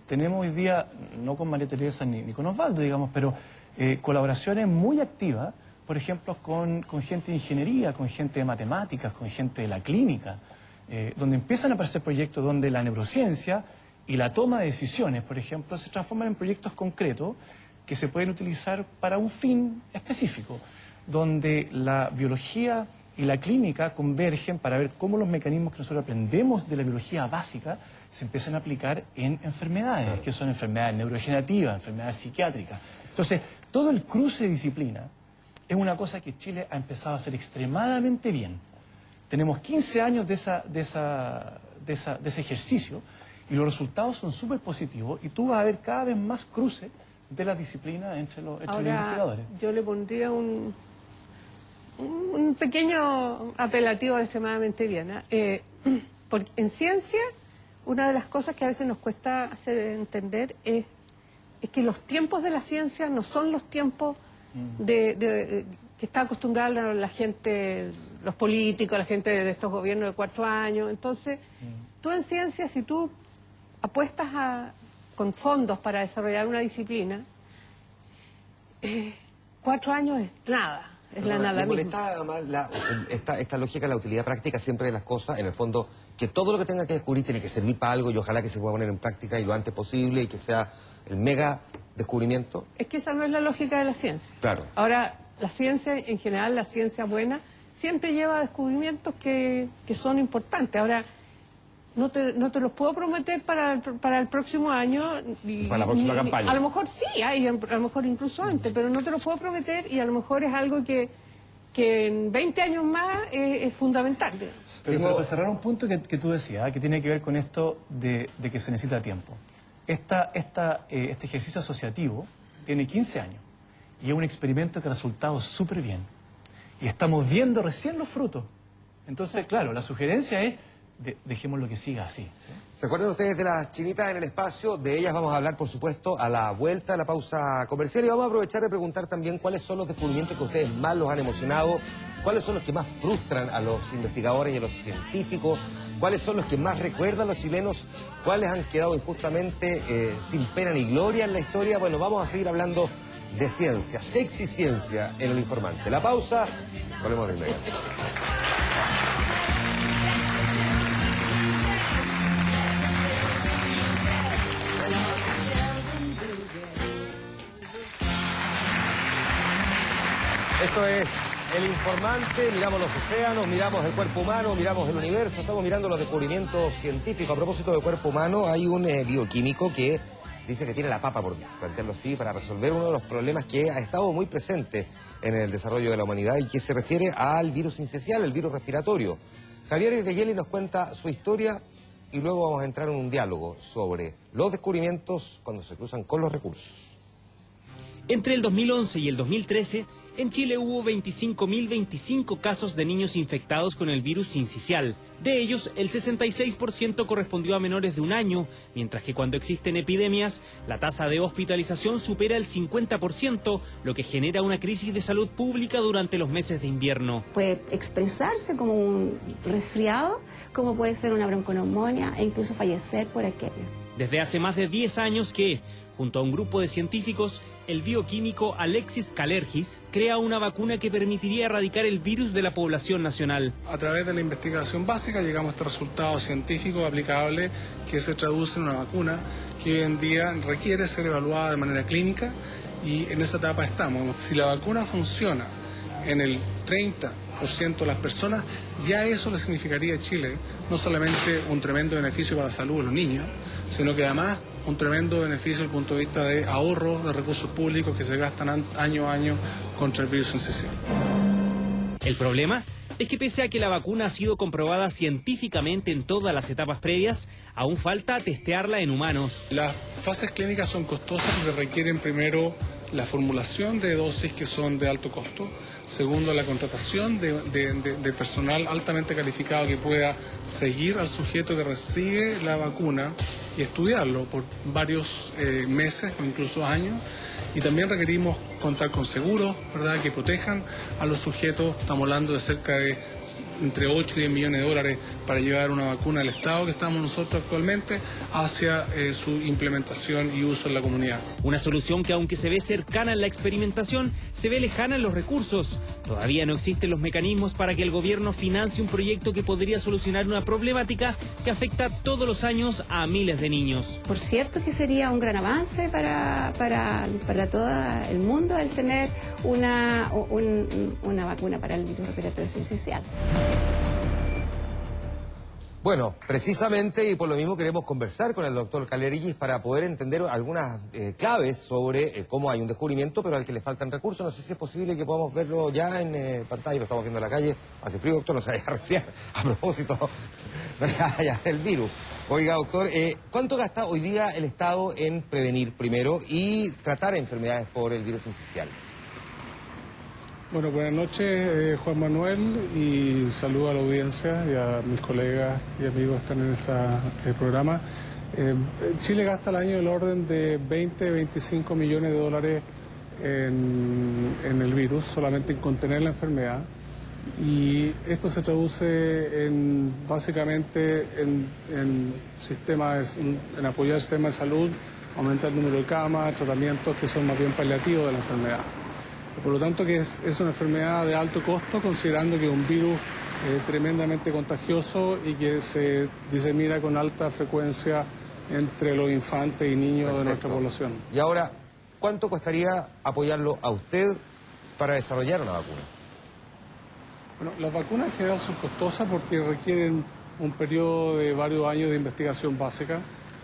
Tenemos hoy día, no con María Teresa ni con Osvaldo, digamos, pero colaboraciones muy activas, por ejemplo, con gente de ingeniería, con gente de matemáticas, con gente de la clínica, donde empiezan a aparecer proyectos donde la neurociencia y la toma de decisiones, por ejemplo, se transforman en proyectos concretos que se pueden utilizar para un fin específico, donde la biología y la clínica convergen para ver cómo los mecanismos que nosotros aprendemos de la biología básica se empiezan a aplicar en enfermedades, que son enfermedades neurodegenerativas, enfermedades psiquiátricas. Entonces, todo el cruce de disciplina es una cosa que Chile ha empezado a hacer extremadamente bien. Tenemos 15 años de ese ejercicio y los resultados son súper positivos y tú vas a ver cada vez más cruce de las disciplinas entre los investigadores. Yo le pondría un pequeño apelativo extremadamente bien. Porque en ciencia, una de las cosas que a veces nos cuesta hacer entender es que los tiempos de la ciencia no son los tiempos que está acostumbrada la gente, los políticos, la gente de estos gobiernos de 4 años. Entonces, tú en ciencia, si tú apuestas con fondos para desarrollar una disciplina, 4 años es nada. Es la nada me molesta más esta lógica de la utilidad práctica siempre de las cosas, en el fondo, que todo lo que tenga que descubrir tiene que servir para algo y ojalá que se pueda poner en práctica y lo antes posible y que sea el mega descubrimiento. Es que esa no es la lógica de la ciencia. Claro. Ahora, la ciencia, en general, la ciencia buena, siempre lleva descubrimientos que son importantes. Ahora, no te los puedo prometer para el próximo año. Para la próxima campaña. A lo mejor sí, a lo mejor incluso antes, pero no te los puedo prometer y a lo mejor es algo que en 20 años más es fundamental. Pero para cerrar un punto que tú decías, que tiene que ver con esto de que se necesita tiempo. Este ejercicio asociativo tiene 15 años y es un experimento que ha resultado súper bien. Y estamos viendo recién los frutos. Entonces, claro, la sugerencia es dejemos lo que siga así. ¿Sí? ¿Se acuerdan ustedes de las chinitas en el espacio? De ellas vamos a hablar, por supuesto, a la vuelta de la pausa comercial y vamos a aprovechar de preguntar también cuáles son los descubrimientos que a ustedes más los han emocionado, cuáles son los que más frustran a los investigadores y a los científicos, cuáles son los que más recuerdan a los chilenos, cuáles han quedado injustamente sin pena ni gloria en la historia. Bueno, vamos a seguir hablando de ciencia, sexy ciencia en El Informante. La pausa, volvemos de inmediato. Esto es El Informante, miramos los océanos, miramos el cuerpo humano, miramos el universo, estamos mirando los descubrimientos científicos. A propósito del cuerpo humano, hay un bioquímico que dice que tiene la papa, por plantearlo así, para resolver uno de los problemas que ha estado muy presente en el desarrollo de la humanidad y que se refiere al virus sincicial, el virus respiratorio. Javier Belli nos cuenta su historia y luego vamos a entrar en un diálogo sobre los descubrimientos cuando se cruzan con los recursos. Entre el 2011 y el 2013, en Chile hubo 25.025 casos de niños infectados con el virus sincicial. De ellos, el 66% correspondió a menores de 1 año, mientras que cuando existen epidemias, la tasa de hospitalización supera el 50%, lo que genera una crisis de salud pública durante los meses de invierno. Puede expresarse como un resfriado, como puede ser una bronconeumonía e incluso fallecer por aquello. Desde hace más de 10 años que, junto a un grupo de científicos, el bioquímico Alexis Kalergis crea una vacuna que permitiría erradicar el virus de la población nacional. A través de la investigación básica llegamos a este resultado científico aplicable que se traduce en una vacuna que hoy en día requiere ser evaluada de manera clínica y en esa etapa estamos. Si la vacuna funciona en el 30% de las personas, ya eso le significaría a Chile no solamente un tremendo beneficio para la salud de los niños, sino que además un tremendo beneficio desde el punto de vista de ahorro de recursos públicos que se gastan año a año contra el virus sincicial. El problema es que pese a que la vacuna ha sido comprobada científicamente en todas las etapas previas, aún falta testearla en humanos. Las fases clínicas son costosas porque requieren primero la formulación de dosis que son de alto costo, Segundo, la contratación de personal altamente calificado que pueda seguir al sujeto que recibe la vacuna y estudiarlo por varios meses o incluso años. Y también requerimos contar con seguros, ¿verdad?, que protejan a los sujetos. Estamos hablando de cerca de entre 8 y 10 millones de dólares para llevar una vacuna al estado que estamos nosotros actualmente hacia su implementación y uso en la comunidad. Una solución que, aunque se ve cercana en la experimentación, se ve lejana en los recursos. Todavía no existen los mecanismos para que el gobierno financie un proyecto que podría solucionar una problemática que afecta todos los años a miles de niños. Por cierto que sería un gran avance para todo el mundo el tener una vacuna para el virus respiratorio sincicial. Bueno, precisamente, y por lo mismo queremos conversar con el doctor Kalergis para poder entender algunas claves sobre cómo hay un descubrimiento, pero al que le faltan recursos. No sé si es posible que podamos verlo ya en pantalla, lo estamos viendo en la calle. Hace frío, doctor, no se vaya a resfriar. A propósito, no le vaya el virus. Oiga, doctor, ¿cuánto gasta hoy día el Estado en prevenir primero y tratar enfermedades por el virus sincicial? Bueno, buenas noches, Juan Manuel, y saludo a la audiencia y a mis colegas y amigos que están en este programa. Chile gasta al año el orden de 20-25 millones de dólares en el virus, solamente en contener la enfermedad. Y esto se traduce básicamente en apoyar el sistema de salud, aumentar el número de camas, tratamientos que son más bien paliativos de la enfermedad. Por lo tanto, que es una enfermedad de alto costo, considerando que es un virus tremendamente contagioso y que se disemina con alta frecuencia entre los infantes y niños de nuestra población. Y ahora, ¿cuánto costaría apoyarlo a usted para desarrollar una vacuna? Bueno, las vacunas en general son costosas porque requieren un periodo de varios años de investigación básica,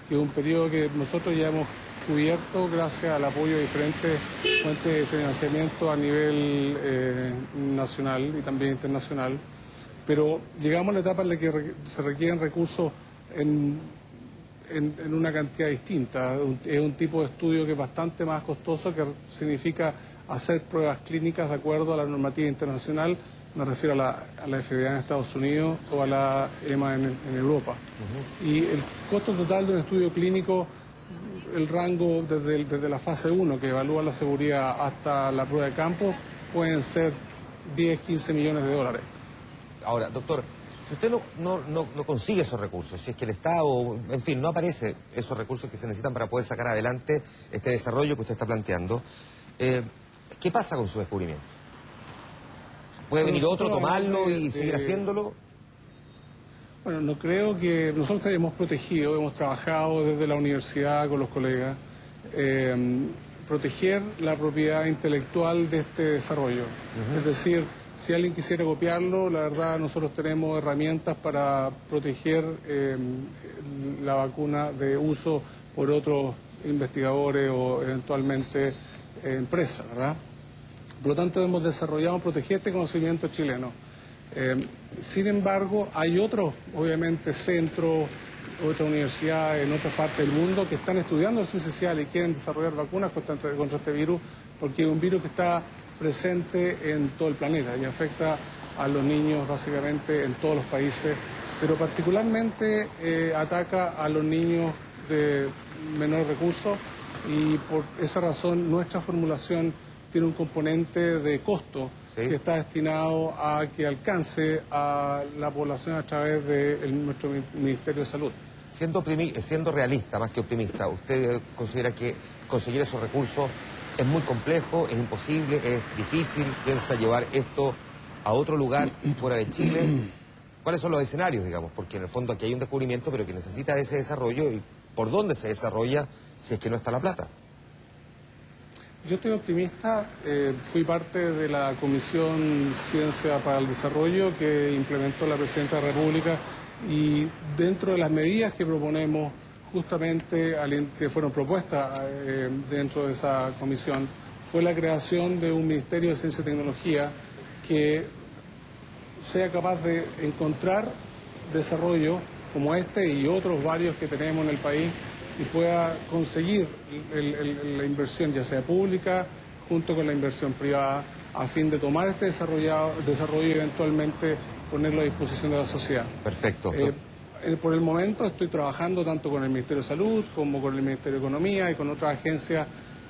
que es un periodo que nosotros ya hemos cubierto gracias al apoyo de diferentes fuentes de financiamiento a nivel nacional y también internacional. Pero llegamos a la etapa en la que se requieren recursos en una cantidad distinta. Es un tipo de estudio que es bastante más costoso, que significa hacer pruebas clínicas de acuerdo a la normativa internacional. Me refiero a la FDA en Estados Unidos o a la EMA en Europa. Y el costo total de un estudio clínico, el rango desde la fase 1, que evalúa la seguridad, hasta la prueba de campo, pueden ser 10-15 millones de dólares. Ahora, doctor, si usted no consigue esos recursos, si es que el Estado, en fin, no aparece esos recursos que se necesitan para poder sacar adelante este desarrollo que usted está planteando, ¿qué pasa con su descubrimiento? ¿Puede venir otro, tomarlo y seguir haciéndolo? Bueno, no creo que nosotros hemos protegido, hemos trabajado desde la universidad con los colegas, proteger la propiedad intelectual de este desarrollo. Es decir, si alguien quisiera copiarlo, la verdad nosotros tenemos herramientas para proteger la vacuna de uso por otros investigadores o eventualmente empresas, ¿verdad? Por lo tanto, hemos desarrollado, proteger este conocimiento chileno. Sin embargo, hay otros, obviamente, centros, otras universidades en otras partes del mundo que están estudiando el sincicial y quieren desarrollar vacunas contra este virus, porque es un virus que está presente en todo el planeta y afecta a los niños básicamente en todos los países, pero particularmente ataca a los niños de menor recursos, y por esa razón nuestra formulación tiene un componente de costo que está destinado a que alcance a la población a través de nuestro Ministerio de Salud. Siendo realista más que optimista, ¿usted considera que conseguir esos recursos es muy complejo, es imposible, es difícil? ¿Piensa llevar esto a otro lugar fuera de Chile? ¿Cuáles son los escenarios, digamos? Porque en el fondo aquí hay un descubrimiento, pero que necesita ese desarrollo, y ¿por dónde se desarrolla si es que no está la plata? Yo estoy optimista. Fui parte de la Comisión Ciencia para el Desarrollo que implementó la Presidenta de la República, y dentro de las medidas que proponemos, justamente que fueron propuestas dentro de esa comisión, fue la creación de un Ministerio de Ciencia y Tecnología que sea capaz de encontrar desarrollo como este y otros varios que tenemos en el país, y pueda conseguir la inversión, ya sea pública, junto con la inversión privada, a fin de tomar este desarrollo y eventualmente ponerlo a disposición de la sociedad. Perfecto. Por el momento estoy trabajando tanto con el Ministerio de Salud como con el Ministerio de Economía y con otras agencias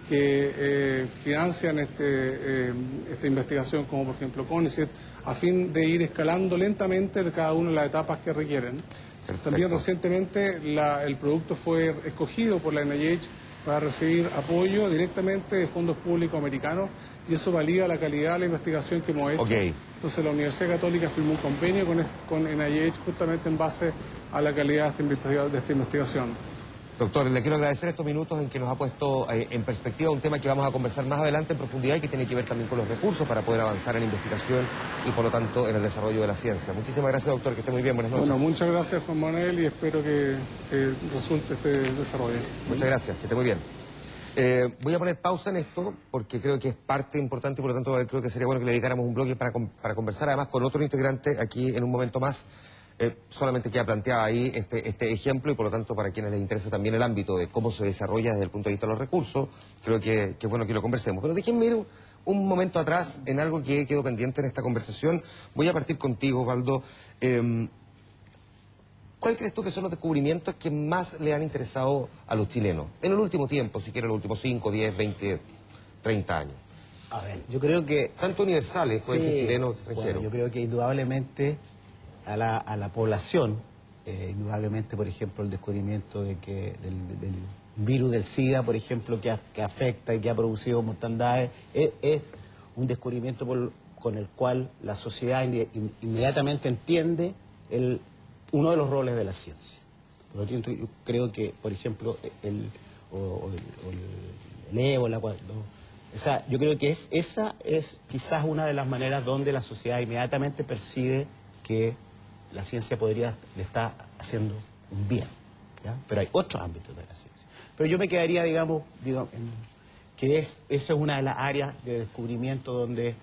que financian esta investigación, como por ejemplo CONICET, a fin de ir escalando lentamente cada una de las etapas que requieren. Perfecto. También recientemente el producto fue escogido por la NIH para recibir apoyo directamente de fondos públicos americanos y eso valida la calidad de la investigación que hemos hecho. Okay. Entonces la Universidad Católica firmó un convenio con NIH justamente en base a la calidad de esta investigación. Doctor, le quiero agradecer estos minutos en que nos ha puesto en perspectiva un tema que vamos a conversar más adelante en profundidad y que tiene que ver también con los recursos para poder avanzar en la investigación y por lo tanto en el desarrollo de la ciencia. Muchísimas gracias, doctor, que esté muy bien, buenas noches. Bueno, muchas gracias, Juan Manuel, y espero que resulte este desarrollo. Muchas gracias, que esté muy bien. Voy a poner pausa en esto porque creo que es parte importante y por lo tanto creo que sería bueno que le dedicáramos un bloque para conversar además con otro integrante aquí en un momento más. Solamente queda planteado ahí este ejemplo y por lo tanto para quienes les interesa también el ámbito de cómo se desarrolla desde el punto de vista de los recursos, creo que es bueno que lo conversemos. Pero déjenme ir un momento atrás en algo que quedó pendiente en esta conversación. Voy a partir contigo, Osvaldo. ¿Cuál crees tú que son los descubrimientos que más le han interesado a los chilenos? En el último tiempo, si quieres, los últimos 5, 10, 20, 30 años. A ver, yo creo que... Tanto universales, pueden ser chilenos o extranjeros. Bueno, yo creo que indudablemente a la población, indudablemente, por ejemplo, el descubrimiento de que del virus del SIDA, por ejemplo, que afecta y que ha producido mortandades, es un descubrimiento con el cual la sociedad inmediatamente entiende uno de los roles de la ciencia. Por lo tanto, yo creo que, por ejemplo, el ébola, yo creo que esa es quizás una de las maneras donde la sociedad inmediatamente percibe que la ciencia le está haciendo un bien, ¿ya? Pero hay otros ámbitos de la ciencia. Pero yo me quedaría, digamos que esa es una de las áreas de descubrimiento donde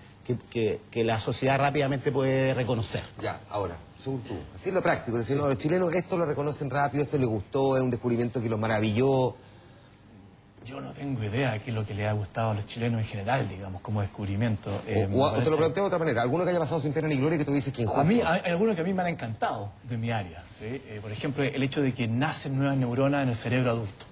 que la sociedad rápidamente puede reconocer. Ya, ahora, según tú, así es lo práctico, es decir, no, los chilenos esto lo reconocen rápido, esto les gustó, es un descubrimiento que los maravilló. Yo no tengo idea de qué es lo que le ha gustado a los chilenos en general, digamos, como descubrimiento. O te lo planteo de otra manera, alguno que haya pasado sin pena ni gloria que tú dices que injusto. A mí hay algunos que a mí me han encantado de mi área, ¿sí? Por ejemplo, el hecho de que nacen nuevas neuronas en el cerebro adulto.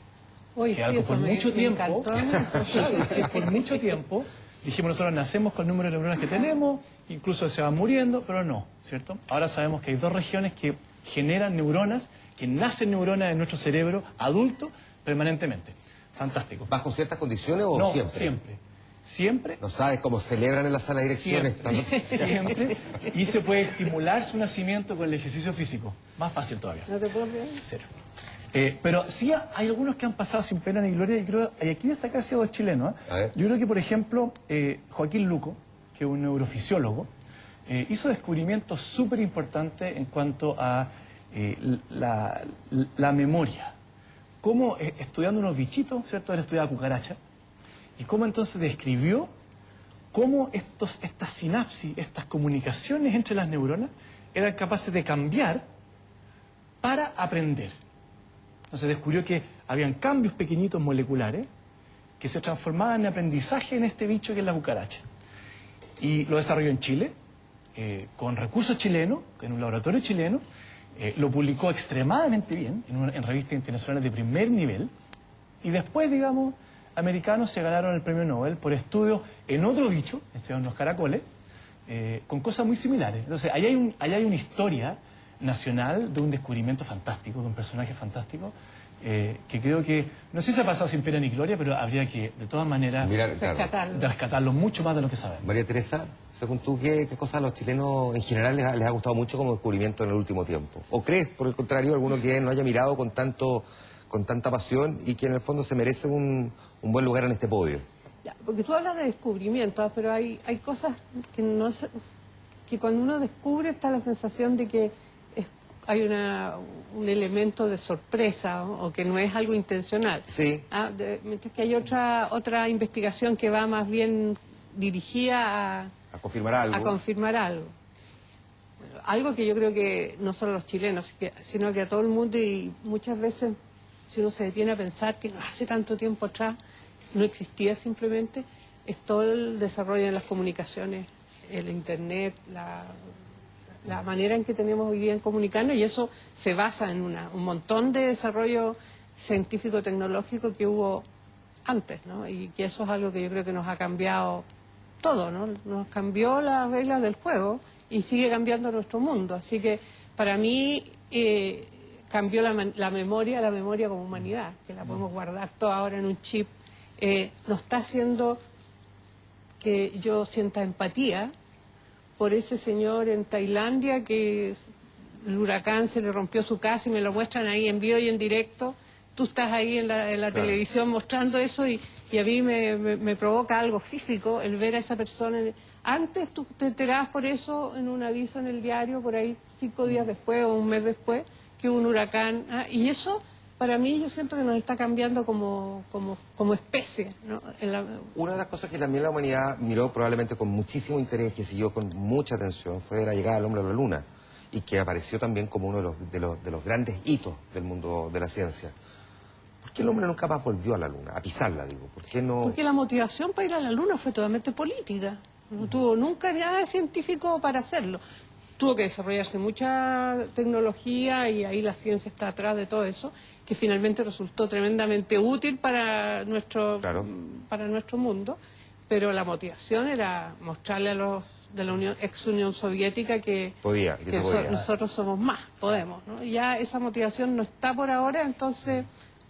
Uy, Que algo por mucho tiempo, por mucho tiempo, dijimos nosotros nacemos con el número de neuronas que tenemos, incluso se van muriendo, pero no, ¿cierto? Ahora sabemos que hay 2 regiones que generan neuronas, que nacen neuronas en nuestro cerebro adulto permanentemente. Fantástico. ¿Bajo ciertas condiciones o no, siempre? Siempre. Siempre. ¿No sabes cómo celebran en la sala de direcciones? Siempre. Y se puede estimular su nacimiento con el ejercicio físico. Más fácil todavía. ¿No te puedo creer? Cero. Pero sí hay algunos que han pasado sin pena ni gloria, y creo, y aquí destacar si 2 chilenos. Yo creo que, por ejemplo, Joaquín Luco, que es un neurofisiólogo, hizo descubrimientos súper importantes en cuanto a la memoria. Cómo, estudiando unos bichitos, ¿cierto? Él estudiaba cucaracha, y cómo entonces describió cómo estas sinapsis, estas comunicaciones entre las neuronas, eran capaces de cambiar para aprender. Entonces descubrió que habían cambios pequeñitos moleculares que se transformaban en aprendizaje en este bicho que es la cucaracha. Y lo desarrolló en Chile, con recursos chilenos, en un laboratorio chileno, lo publicó extremadamente bien en revistas internacionales de primer nivel, y después, digamos, americanos se ganaron el premio Nobel por estudios en otro bicho, estudiaron los caracoles, con cosas muy similares. Entonces, allá hay una historia nacional de un descubrimiento fantástico, de un personaje fantástico, que creo que, no sé si se ha pasado sin pena ni gloria, pero habría que, de todas maneras, rescatarlo mucho más de lo que sabemos. María Teresa, según tú, ¿qué cosas a los chilenos en general les ha gustado mucho como descubrimiento en el último tiempo? ¿O crees, por el contrario, alguno que no haya mirado con tanta pasión y que en el fondo se merece un buen lugar en este podio? Ya, porque tú hablas de descubrimientos, pero hay cosas que cuando uno descubre está la sensación de que hay un elemento de sorpresa o que no es algo intencional. Sí. Mientras que hay otra investigación que va más bien dirigida a confirmar algo. A confirmar algo. Bueno, algo que yo creo que no solo los chilenos, sino que a todo el mundo, y muchas veces si uno se detiene a pensar que no hace tanto tiempo atrás no existía simplemente, es todo el desarrollo de las comunicaciones, el Internet, la manera en que tenemos hoy día en comunicarnos, y eso se basa en un montón de desarrollo científico-tecnológico que hubo antes, ¿no? Y que eso es algo que yo creo que nos ha cambiado todo, ¿no? Nos cambió las reglas del juego y sigue cambiando nuestro mundo. Así que para mí cambió la memoria como humanidad, que la podemos guardar toda ahora en un chip. Nos está haciendo que yo sienta empatía por ese señor en Tailandia que el huracán se le rompió su casa y me lo muestran ahí en vivo y en directo. Tú estás ahí en la televisión mostrando eso y a mí me provoca algo físico el ver a esa persona. Antes tú te enterabas por eso en un aviso en el diario, por ahí 5 días después o un mes después, que hubo un huracán. Y eso, para mí, yo siento que nos está cambiando como especie, ¿no? Una de las cosas que también la humanidad miró probablemente con muchísimo interés, que siguió con mucha atención, fue la llegada del hombre a la Luna, y que apareció también como uno de los grandes hitos del mundo de la ciencia. ¿Por qué el hombre nunca más volvió a la Luna, a pisarla, digo? ¿Por qué no? Porque la motivación para ir a la Luna fue totalmente política. No tuvo nunca nada de científico para hacerlo. Tuvo que desarrollarse mucha tecnología y ahí la ciencia está atrás de todo eso, que finalmente resultó tremendamente útil para nuestro mundo, pero la motivación era mostrarle a los de la ex Unión Soviética que nosotros somos más, podemos, ¿no? Y ya esa motivación no está por ahora, entonces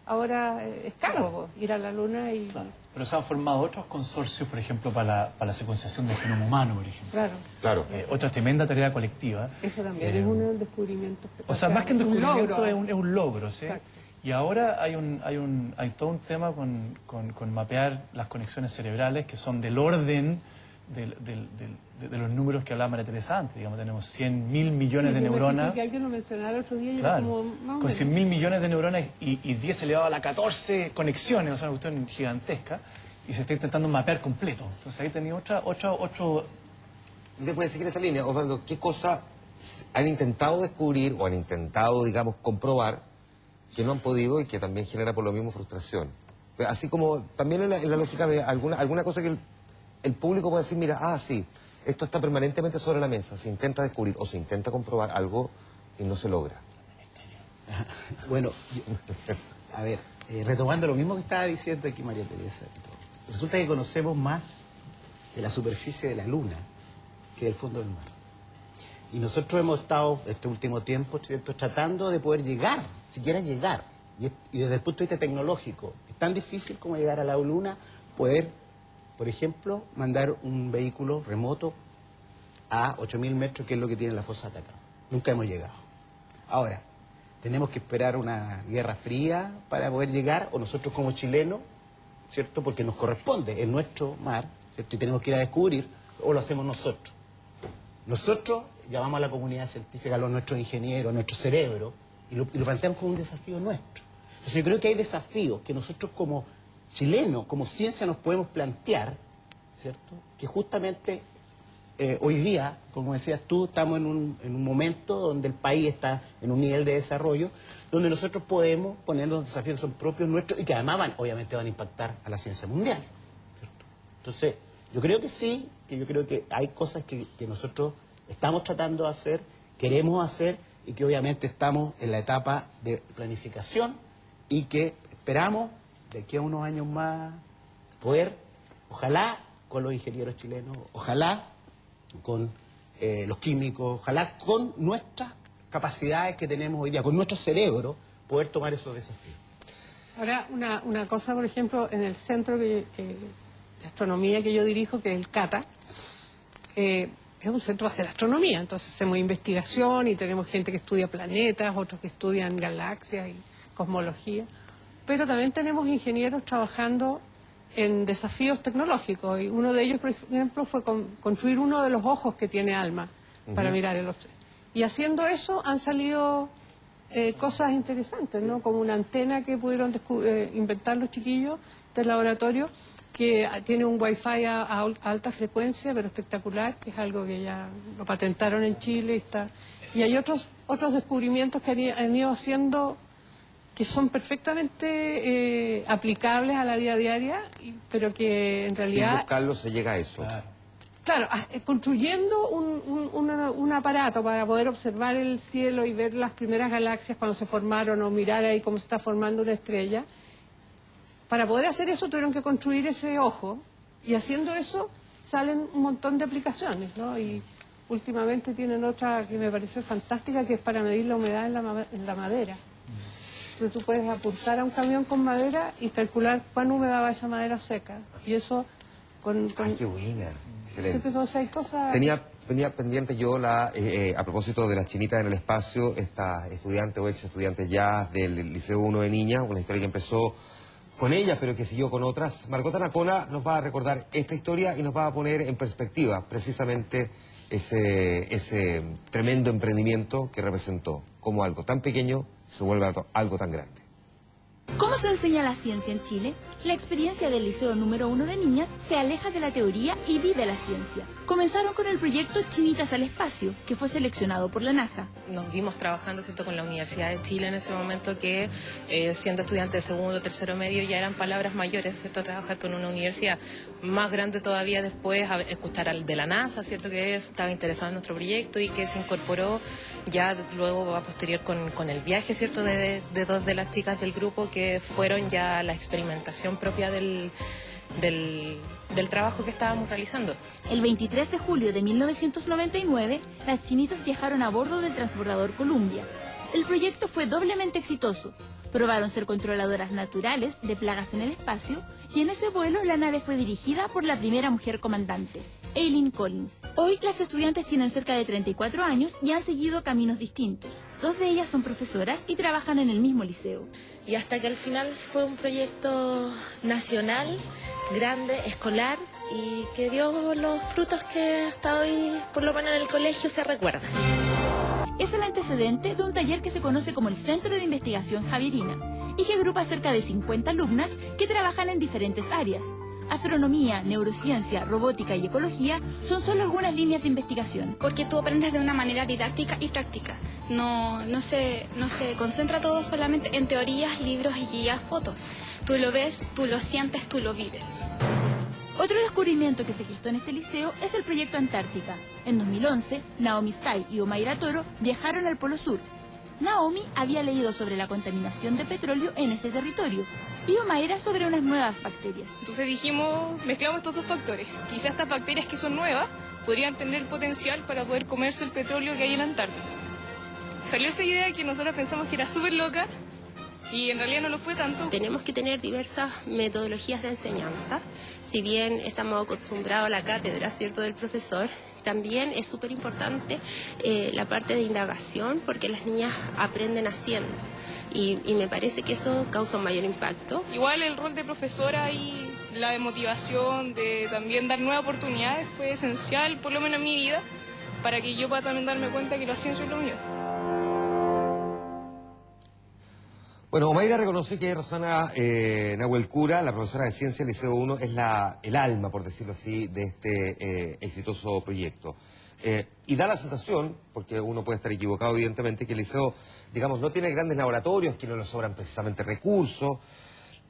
ahora es caro ir a la Luna y... Claro. Pero se han formado otros consorcios, por ejemplo, para la secuenciación del genoma humano, por ejemplo. Claro. Otra tremenda tarea colectiva. Eso también es un descubrimiento. O sea, más que un descubrimiento, es un logro, ¿sí? Exacto. Y ahora hay todo un tema con mapear las conexiones cerebrales que son del orden de los números que hablaba María Teresa antes. Digamos, tenemos 100.000 millones de neuronas. Que alguien lo mencionaba el otro día y claro, como, con 100.000 millones de neuronas y 10 elevado a la 14 conexiones, o sea, una cuestión gigantesca, y se está intentando mapear completo. Entonces ahí tenía otro... ¿Usted puede seguir esa línea, Osvaldo? ¿Qué cosa han intentado descubrir o han intentado, digamos, comprobar que no han podido y que también genera por lo mismo frustración? Así como también en la lógica de alguna cosa que el público puede decir, mira, sí, esto está permanentemente sobre la mesa, se intenta descubrir o se intenta comprobar algo y no se logra. Bueno, a ver, retomando lo mismo que estaba diciendo aquí María Teresa, resulta que conocemos más de la superficie de la Luna que del fondo del mar. Y nosotros hemos estado este último tiempo, ¿cierto?, tratando de poder llegar, siquiera llegar. Y desde el punto de vista tecnológico, es tan difícil como llegar a la Luna, poder, por ejemplo, mandar un vehículo remoto a 8.000 metros, que es lo que tiene la fosa de Atacama. Nunca hemos llegado. Ahora, tenemos que esperar una guerra fría para poder llegar, o nosotros como chilenos, ¿cierto?, porque nos corresponde, es nuestro mar, ¿cierto?, y tenemos que ir a descubrir, o lo hacemos nosotros. Nosotros llamamos a la comunidad científica, a nuestros ingenieros, a nuestro cerebro, y lo planteamos como un desafío nuestro. Entonces yo creo que hay desafíos que nosotros como chilenos, como ciencia, nos podemos plantear, ¿cierto?, que justamente hoy día, como decías tú, estamos en un momento donde el país está en un nivel de desarrollo, donde nosotros podemos poner los desafíos que son propios nuestros y que además obviamente van a impactar a la ciencia mundial, ¿cierto? Entonces, yo creo que sí, que yo creo que hay cosas que nosotros estamos tratando de hacer, queremos hacer, y que obviamente estamos en la etapa de planificación y que esperamos de aquí a unos años más poder, ojalá con los ingenieros chilenos, ojalá con los químicos, ojalá con nuestras capacidades que tenemos hoy día, con nuestro cerebro, poder tomar esos desafíos. Ahora, una cosa, por ejemplo, en el centro de astronomía que yo dirijo, que es el CATA, es un centro para hacer astronomía, entonces hacemos investigación y tenemos gente que estudia planetas, otros que estudian galaxias y cosmología, pero también tenemos ingenieros trabajando en desafíos tecnológicos, y uno de ellos, por ejemplo, fue construir uno de los ojos que tiene ALMA para mirar el océano. Y haciendo eso han salido cosas interesantes, ¿no? Como una antena que pudieron inventar los chiquillos del laboratorio, que tiene un wifi a alta frecuencia, pero espectacular, que es algo que ya lo patentaron en Chile. Y hay otros descubrimientos que han ido haciendo que son perfectamente aplicables a la vida diaria, pero que en realidad... Sin buscarlo se llega a eso. Claro, construyendo un aparato para poder observar el cielo y ver las primeras galaxias cuando se formaron, o mirar ahí cómo se está formando una estrella. Para poder hacer eso tuvieron que construir ese ojo, y haciendo eso salen un montón de aplicaciones, ¿no? Y últimamente tienen otra que me pareció fantástica, que es para medir la humedad en la madera. Entonces tú puedes apuntar a un camión con madera y calcular cuán húmeda va esa madera seca. Y eso con ¡Ay, qué buena! Excelente. Entonces hay cosas... Venía pendiente yo, a propósito de las chinitas en el espacio, esta estudiante o ex estudiante ya del Liceo 1 de Niñas, una historia que empezó con ella, pero que siguió con otras. Margot Anacona nos va a recordar esta historia y nos va a poner en perspectiva precisamente ese tremendo emprendimiento que representó, como algo tan pequeño se vuelve algo tan grande. ¿Cómo se enseña la ciencia en Chile? La experiencia del Liceo número 1 de Niñas se aleja de la teoría y vive la ciencia. Comenzaron con el proyecto Chinitas al Espacio, que fue seleccionado por la NASA. Nos vimos trabajando, ¿cierto?, con la Universidad de Chile en ese momento, que siendo estudiante de segundo o tercero medio ya eran palabras mayores, ¿cierto?, trabajar con una universidad más grande todavía después, a escuchar al de la NASA, ¿cierto?, que estaba interesado en nuestro proyecto y que se incorporó ya luego a posterior con el viaje, ¿cierto?, de dos de las chicas del grupo que fueron ya la experimentación propia del trabajo que estábamos realizando. El 23 de julio de 1999, las chinitas viajaron a bordo del transbordador Columbia. El proyecto fue doblemente exitoso. Probaron ser controladoras naturales de plagas en el espacio y en ese vuelo la nave fue dirigida por la primera mujer comandante, Eileen Collins. Hoy las estudiantes tienen cerca de 34 años y han seguido caminos distintos. 2 de ellas son profesoras y trabajan en el mismo liceo. Y hasta que al final fue un proyecto nacional, grande, escolar, y que dio los frutos que hasta hoy, por lo menos en el colegio, se recuerdan. Es el antecedente de un taller que se conoce como el Centro de Investigación Javierina y que agrupa cerca de 50 alumnas que trabajan en diferentes áreas. Astronomía, neurociencia, robótica y ecología son solo algunas líneas de investigación. Porque tú aprendes de una manera didáctica y práctica. No se concentra todo solamente en teorías, libros y guías, fotos. Tú lo ves, tú lo sientes, tú lo vives. Otro descubrimiento que se gestó en este liceo es el proyecto Antártica. En 2011, Naomi Stay y Omaira Toro viajaron al Polo Sur. Naomi había leído sobre la contaminación de petróleo en este territorio y Omaira sobre unas nuevas bacterias. Entonces dijimos, mezclamos estos dos factores. Quizás estas bacterias que son nuevas podrían tener potencial para poder comerse el petróleo que hay en la Antártica. Salió esa idea que nosotros pensamos que era súper loca y en realidad no lo fue tanto. Tenemos que tener diversas metodologías de enseñanza. Si bien estamos acostumbrados a la cátedra, ¿cierto?, del profesor, también es súper importante la parte de indagación, porque las niñas aprenden haciendo. Y me parece que eso causa un mayor impacto. Igual el rol de profesora y la de motivación, de también dar nuevas oportunidades, fue esencial, por lo menos en mi vida, para que yo pueda también darme cuenta que la ciencia es lo mío. Bueno, Omaira reconoce que Rosana Nahuel Cura, la profesora de Ciencia del Liceo 1, es el alma, por decirlo así, de este exitoso proyecto. Y da la sensación, porque uno puede estar equivocado evidentemente, que el liceo, digamos, no tiene grandes laboratorios, que no le sobran precisamente recursos.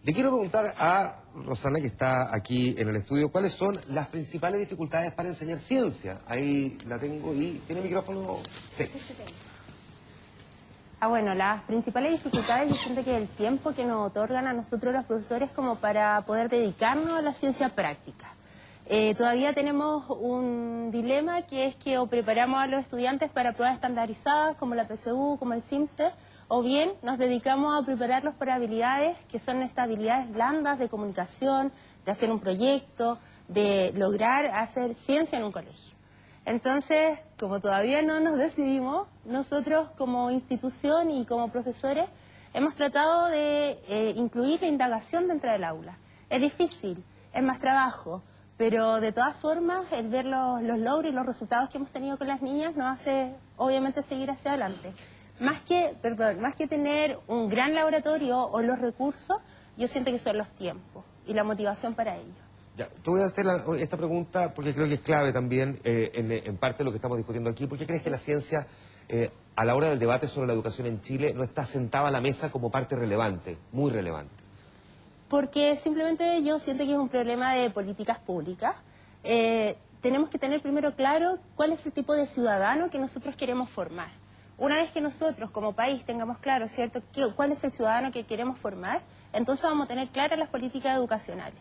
Le quiero preguntar a Rosana, que está aquí en el estudio, ¿cuáles son las principales dificultades para enseñar ciencia? Ahí la tengo y... ¿Tiene micrófono? Sí. Bueno, las principales dificultades, yo siento que el tiempo que nos otorgan a nosotros los profesores como para poder dedicarnos a la ciencia práctica. Todavía tenemos un dilema, que es que o preparamos a los estudiantes para pruebas estandarizadas como la PSU, como el CIMSE, o bien nos dedicamos a prepararlos para habilidades que son estas habilidades blandas de comunicación, de hacer un proyecto, de lograr hacer ciencia en un colegio. Entonces, como todavía no nos decidimos, nosotros como institución y como profesores hemos tratado de incluir la indagación dentro del aula. Es difícil, es más trabajo, pero de todas formas el ver los logros y los resultados que hemos tenido con las niñas nos hace obviamente seguir hacia adelante. Más que tener un gran laboratorio o los recursos, yo siento que son los tiempos y la motivación para ello. Ya, te voy a hacer esta pregunta porque creo que es clave también en parte de lo que estamos discutiendo aquí. ¿Por qué crees que la ciencia a la hora del debate sobre la educación en Chile no está sentada a la mesa como parte relevante, muy relevante? Porque simplemente yo siento que es un problema de políticas públicas. Tenemos que tener primero claro cuál es el tipo de ciudadano que nosotros queremos formar. Una vez que nosotros como país tengamos claro, ¿cierto?, cuál es el ciudadano que queremos formar, entonces vamos a tener claras las políticas educacionales.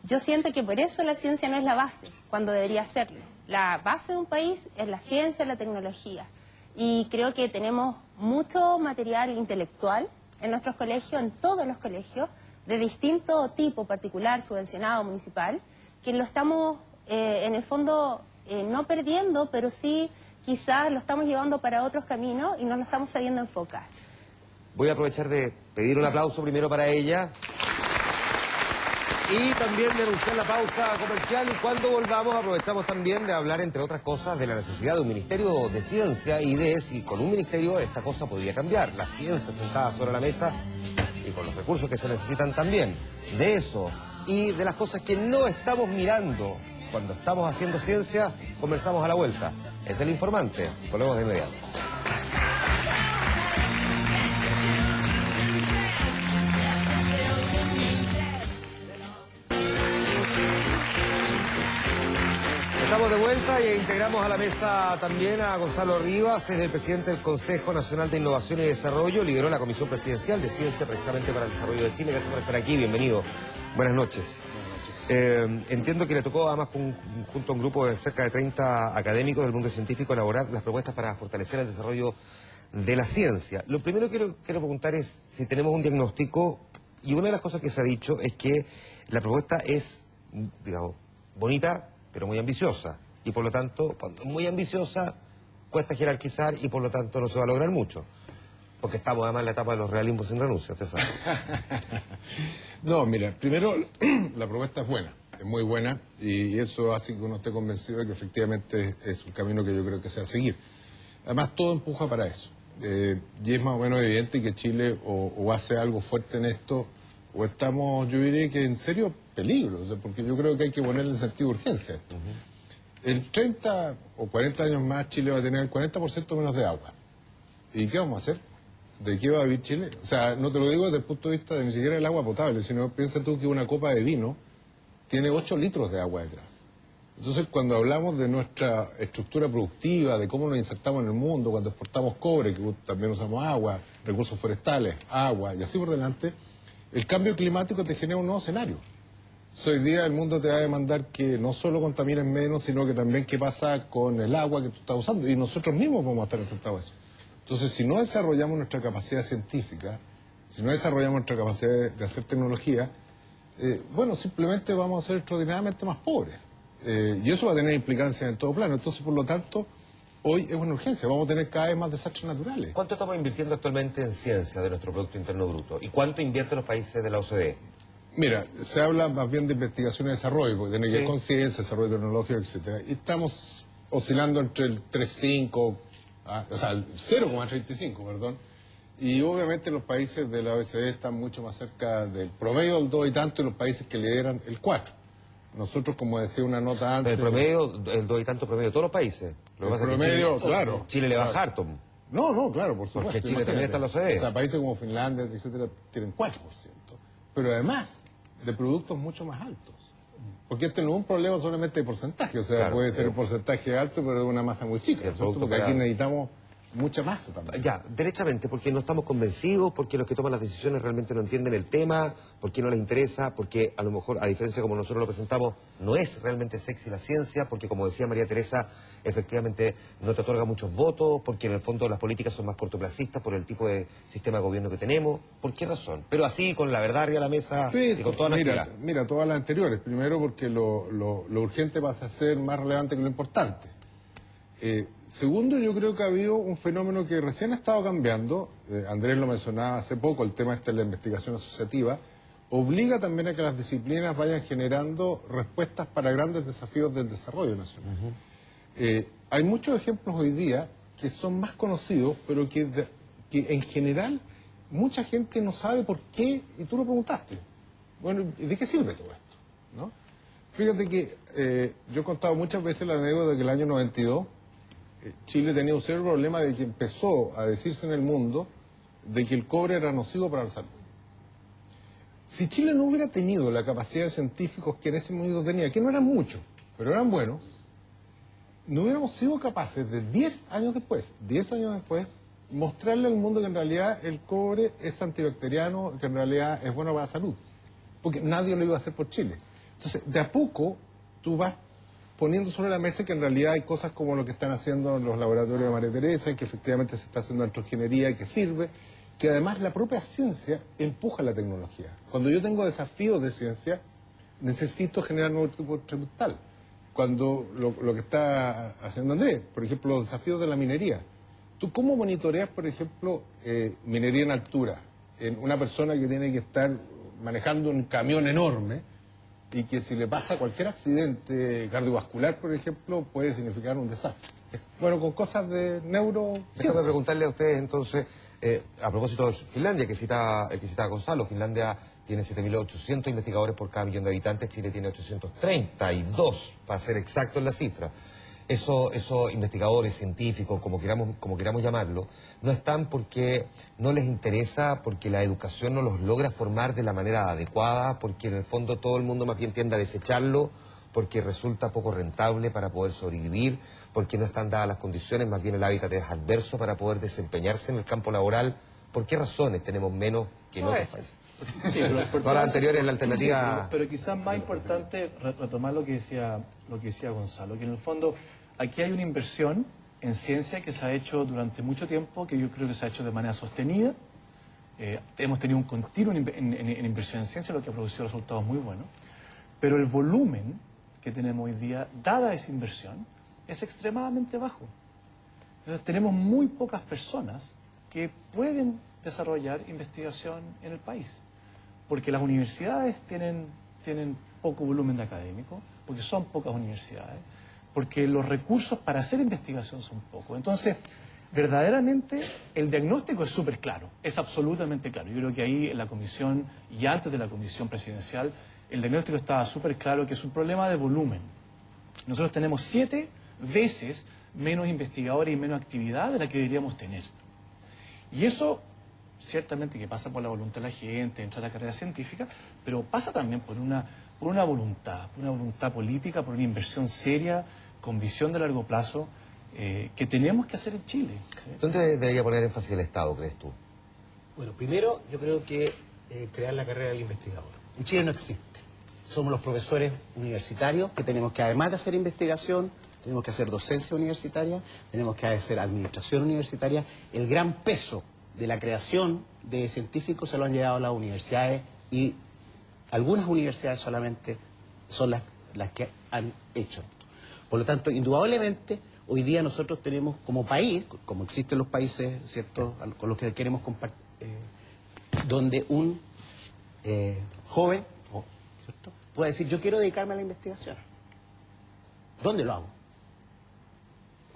Yo siento que por eso la ciencia no es la base, cuando debería serlo. La base de un país es la ciencia, la tecnología. Y creo que tenemos mucho material intelectual en nuestros colegios, en todos los colegios, de distinto tipo, particular, subvencionado, municipal, que lo estamos, en el fondo, no perdiendo, pero sí quizás lo estamos llevando para otros caminos y no lo estamos sabiendo enfocar. Voy a aprovechar de pedir un aplauso primero para ella y también de anunciar la pausa comercial, y cuando volvamos aprovechamos también de hablar, entre otras cosas, de la necesidad de un ministerio de ciencia y de si con un ministerio esta cosa podría cambiar. La ciencia sentada sobre la mesa y con los recursos que se necesitan también. De eso y de las cosas que no estamos mirando cuando estamos haciendo ciencia, conversamos a la vuelta. Es El Informante. Volvemos de inmediato. Estamos de vuelta e integramos a la mesa también a Gonzalo Rivas, es el presidente del Consejo Nacional de Innovación y Desarrollo, lideró la Comisión Presidencial de Ciencia precisamente para el Desarrollo de Chile. Gracias por estar aquí, bienvenido. Buenas noches. Entiendo que le tocó además junto a un grupo de cerca de 30 académicos del mundo científico elaborar las propuestas para fortalecer el desarrollo de la ciencia. Lo primero que quiero preguntar es si tenemos un diagnóstico, y una de las cosas que se ha dicho es que la propuesta es, digamos, bonita, pero muy ambiciosa, y por lo tanto, cuando es muy ambiciosa, cuesta jerarquizar y por lo tanto no se va a lograr mucho. Porque estamos además en la etapa de los realismos sin renuncia, usted sabe. No, mira, primero, la propuesta es buena, es muy buena, y eso hace que uno esté convencido de que efectivamente es un camino que yo creo que se va a seguir. Además, todo empuja para eso. Y es más o menos evidente que Chile o hace algo fuerte en esto, o estamos, yo diría que en serio peligro, o sea, porque yo creo que hay que ponerle en sentido de urgencia a esto. En 30 o 40 años más Chile va a tener el 40% menos de agua. ¿Y qué vamos a hacer? ¿De qué va a vivir Chile? O sea, no te lo digo desde el punto de vista de ni siquiera el agua potable, sino piensa tú que una copa de vino tiene 8 litros de agua detrás. Entonces, cuando hablamos de nuestra estructura productiva, de cómo nos insertamos en el mundo, cuando exportamos cobre, que también usamos agua, recursos forestales, agua y así por delante, el cambio climático te genera un nuevo escenario. Hoy día el mundo te va a demandar que no solo contamines menos, sino que también qué pasa con el agua que tú estás usando. Y nosotros mismos vamos a estar enfrentados a eso. Entonces, si no desarrollamos nuestra capacidad científica, si no desarrollamos nuestra capacidad de hacer tecnología, bueno, simplemente vamos a ser extraordinariamente más pobres. Y eso va a tener implicancias en todo plano. Entonces, por lo tanto, hoy es una urgencia. Vamos a tener cada vez más desastres naturales. ¿Cuánto estamos invirtiendo actualmente en ciencia de nuestro Producto Interno Bruto? ¿Y cuánto invierten los países de la OCDE? Mira, se habla más bien de investigación y desarrollo, porque tiene que ver con ciencia, desarrollo tecnológico, etcétera. Y estamos oscilando entre el 3,5, o sea, el 0,35, perdón. Y obviamente los países de la OECD están mucho más cerca del promedio del 2 y tanto, y los países que lideran el 4. Nosotros, como decía una nota antes... El promedio, el 2 y tanto promedio de todos los países. Lo que pasa promedio, es que Chile, claro. Chile le baja harto. No, claro, por supuesto. Porque Chile también está en la OCDE. O sea, países como Finlandia, etcétera, tienen 4%. Pero además de productos mucho más altos. Porque este no es un problema solamente de porcentaje, o sea, claro, puede ser el porcentaje alto, pero de una masa muy chica, porque aquí necesitamos mucha masa también. Ya, derechamente, porque no estamos convencidos, porque los que toman las decisiones realmente no entienden el tema, porque no les interesa, porque a lo mejor, a diferencia como nosotros lo presentamos, no es realmente sexy la ciencia, porque como decía María Teresa, efectivamente no te otorga muchos votos, porque en el fondo las políticas son más cortoplacistas por el tipo de sistema de gobierno que tenemos. ¿Por qué razón? Pero así, con la verdad arriba de la mesa, y con todas las mira, todas las anteriores. Primero porque lo urgente pasa a ser más relevante que lo importante. Segundo, yo creo que ha habido un fenómeno que recién ha estado cambiando, Andrés lo mencionaba hace poco, el tema de la investigación asociativa, obliga también a que las disciplinas vayan generando respuestas para grandes desafíos del desarrollo nacional. Hay muchos ejemplos hoy día que son más conocidos, pero que en general mucha gente no sabe por qué, y tú lo preguntaste. Bueno, ¿y de qué sirve todo esto? ¿No? Fíjate que yo he contado muchas veces la anécdota de que el año 92 Chile tenía un serio problema de que empezó a decirse en el mundo de que el cobre era nocivo para la salud. Si Chile no hubiera tenido la capacidad de científicos que en ese momento tenía, que no eran muchos, pero eran buenos, no hubiéramos sido capaces de 10 años después, mostrarle al mundo que en realidad el cobre es antibacteriano, que en realidad es bueno para la salud. Porque nadie lo iba a hacer por Chile. Entonces, de a poco, tú vas poniendo sobre la mesa que en realidad hay cosas como lo que están haciendo en los laboratorios de María Teresa, que efectivamente se está haciendo electroingeniería y que sirve, que además la propia ciencia empuja la tecnología. Cuando yo tengo desafíos de ciencia, necesito generar nuevo tipo tributal. Cuando lo que está haciendo Andrés, por ejemplo, los desafíos de la minería. ¿Tú cómo monitoreas, por ejemplo, minería en altura? En una persona que tiene que estar manejando un camión enorme y que si le pasa cualquier accidente cardiovascular, por ejemplo, puede significar un desastre. Bueno, con cosas de neuro... Déjame preguntarle a ustedes entonces, a propósito de Finlandia, que cita Gonzalo, Finlandia tiene 7.800 investigadores por cada millón de habitantes, Chile tiene 832, para ser exacto en la cifra. Esos investigadores, científicos, como queramos llamarlo, no están porque no les interesa, porque la educación no los logra formar de la manera adecuada, porque en el fondo todo el mundo más bien tiende a desecharlo, porque resulta poco rentable para poder sobrevivir, porque no están dadas las condiciones, más bien el hábitat es adverso para poder desempeñarse en el campo laboral. ¿Por qué razones tenemos menos que en otros países? Sí, todas las anteriores, la alternativa... Pero quizás más importante retomar lo que decía Gonzalo, que en el fondo aquí hay una inversión en ciencia que se ha hecho durante mucho tiempo, que yo creo que se ha hecho de manera sostenida. Hemos tenido un continuo en inversión en ciencia, lo que ha producido resultados muy buenos. Pero el volumen que tenemos hoy día, dada esa inversión, es extremadamente bajo. Entonces tenemos muy pocas personas que pueden desarrollar investigación en el país. Porque las universidades tienen poco volumen de académico, porque son pocas universidades, porque los recursos para hacer investigación son pocos. Entonces, verdaderamente, el diagnóstico es súper claro, es absolutamente claro. Yo creo que ahí en la comisión y antes de la comisión presidencial, el diagnóstico estaba súper claro que es un problema de volumen. Nosotros tenemos 7 veces menos investigadores y menos actividad de la que deberíamos tener. Y eso, ciertamente, que pasa por la voluntad de la gente, entrar a la carrera científica, pero pasa también por una voluntad política, por una inversión seria, con visión de largo plazo, que tenemos que hacer en Chile. ¿Dónde debería poner énfasis el Estado, crees tú? Bueno, primero yo creo que crear la carrera del investigador. En Chile no existe. Somos los profesores universitarios que tenemos que, además de hacer investigación, tenemos que hacer docencia universitaria, tenemos que hacer administración universitaria. El gran peso de la creación de científicos se lo han llevado las universidades y algunas universidades solamente son las que han hecho esto. Por lo tanto, indudablemente, hoy día nosotros tenemos como país, como existen los países, ¿cierto?, con los que queremos compartir, donde un joven, ¿cierto?, puede decir, yo quiero dedicarme a la investigación. ¿Dónde lo hago?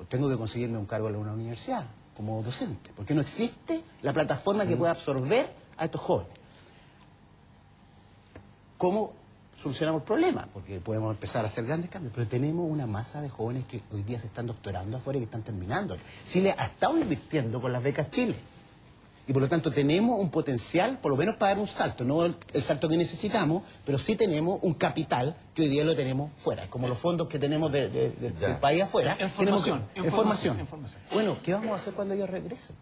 Tengo que conseguirme un cargo en una universidad, como docente, porque no existe la plataforma que pueda absorber a estos jóvenes. ¿Cómo solucionamos el problema? Porque podemos empezar a hacer grandes cambios, pero tenemos una masa de jóvenes que hoy día se están doctorando afuera y que están terminando. Chile ha estado invirtiendo con las becas Chile. Y por lo tanto tenemos un potencial, por lo menos para dar un salto, no el salto que necesitamos, pero sí tenemos un capital que hoy día lo tenemos fuera, como los fondos que tenemos del país afuera. En formación. Bueno, ¿qué vamos a hacer cuando ellos regresen?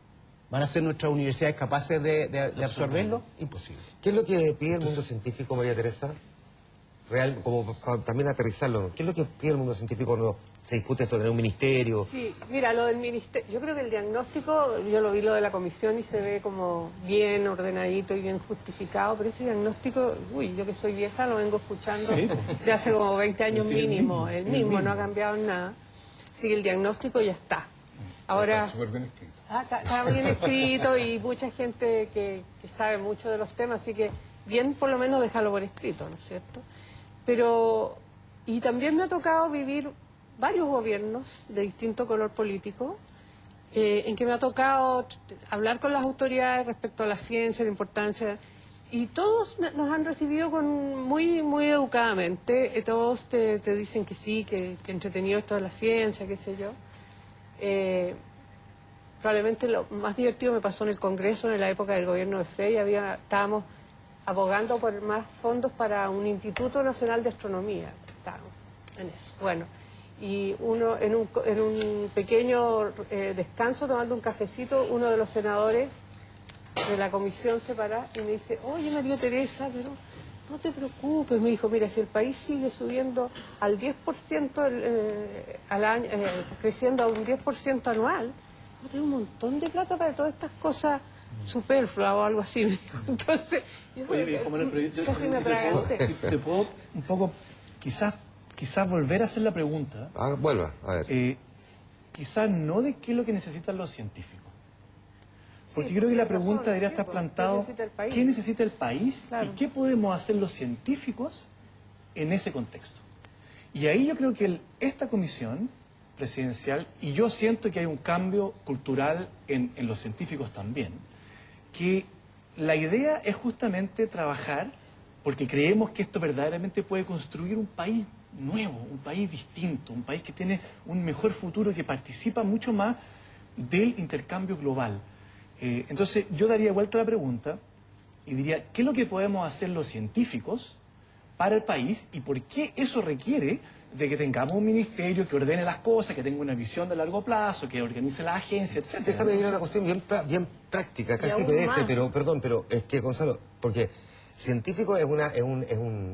¿Van a ser nuestras universidades capaces de absorberlo? Imposible. ¿Qué es lo que pide el mundo científico, María Teresa? Real, como para también aterrizarlo. ¿Qué es lo que pide el mundo científico cuando se discute esto de tener un ministerio? Sí, mira, lo del ministerio, yo creo que el diagnóstico, yo lo vi lo de la comisión y se ve como bien ordenadito y bien justificado, pero ese diagnóstico, yo que soy vieja lo vengo escuchando de hace como 20 años mínimo, el mismo, no ha cambiado nada. Así que el diagnóstico ya está. Ahora, está súper bien escrito. Está bien escrito y mucha gente que sabe mucho de los temas, así que bien por lo menos déjalo por escrito, ¿no es cierto? Pero, y también me ha tocado vivir varios gobiernos de distinto color político, en que me ha tocado hablar con las autoridades respecto a la ciencia, la importancia, y todos nos han recibido muy educadamente, todos te dicen que sí, que entretenido esto de la ciencia, qué sé yo. Probablemente lo más divertido me pasó en el Congreso en la época del gobierno de Frey. Estábamos abogando por más fondos para un Instituto Nacional de Astronomía. Estábamos en eso. Bueno, y uno en un pequeño descanso, tomando un cafecito, uno de los senadores de la comisión se para y me dice: oye, María Teresa, pero no te preocupes. Me dijo: mira, si el país sigue subiendo al 10% al año, creciendo a un 10% anual, vamos a tener un montón de plata para todas estas cosas superfluas o algo así, me dijo. Entonces, yo casi me atraganté. Te puedo un poco, quizás volver a hacer la pregunta. Vuelva, a ver. Quizás no de qué es lo que necesitan los científicos. Porque yo creo que la pregunta debería estar plantada: ¿qué necesita el país? Claro. ¿Y qué podemos hacer los científicos en ese contexto? Y ahí yo creo que esta comisión presidencial, y yo siento que hay un cambio cultural en los científicos también, que la idea es justamente trabajar porque creemos que esto verdaderamente puede construir un país nuevo, un país distinto, un país que tiene un mejor futuro, que participa mucho más del intercambio global. Entonces yo daría vuelta a la pregunta y diría: ¿qué es lo que podemos hacer los científicos para el país y por qué eso requiere de que tengamos un ministerio que ordene las cosas, que tenga una visión de largo plazo, que organice la agencia, etc.? Déjame ir a una cuestión bien práctica, casi pedestre, pero es que, Gonzalo, porque científico es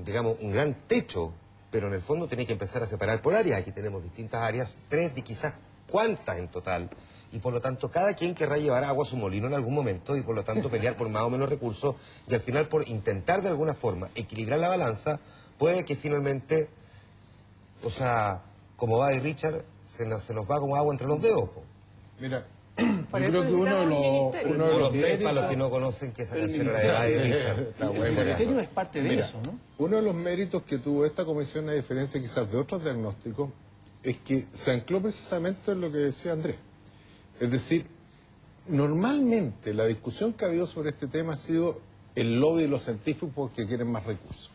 digamos, un gran techo, pero en el fondo tiene que empezar a separar por áreas. Aquí tenemos distintas áreas, 3 y quizás cuántas en total. Y por lo tanto, cada quien querrá llevar agua a su molino en algún momento y por lo tanto pelear por más o menos recursos y al final por intentar de alguna forma equilibrar la balanza, puede que finalmente, o sea, como va y Richard, se nos va como agua entre los dedos. Mira, yo creo que uno de los méritos... Para los que no conocen que esa canción era de Buddy Richard. El ministerio es parte de eso, ¿no? Uno de los méritos que tuvo esta comisión, a diferencia quizás de otros diagnósticos, es que se ancló precisamente en lo que decía Andrés. Es decir, normalmente la discusión que ha habido sobre este tema ha sido el lobby de los científicos que quieren más recursos.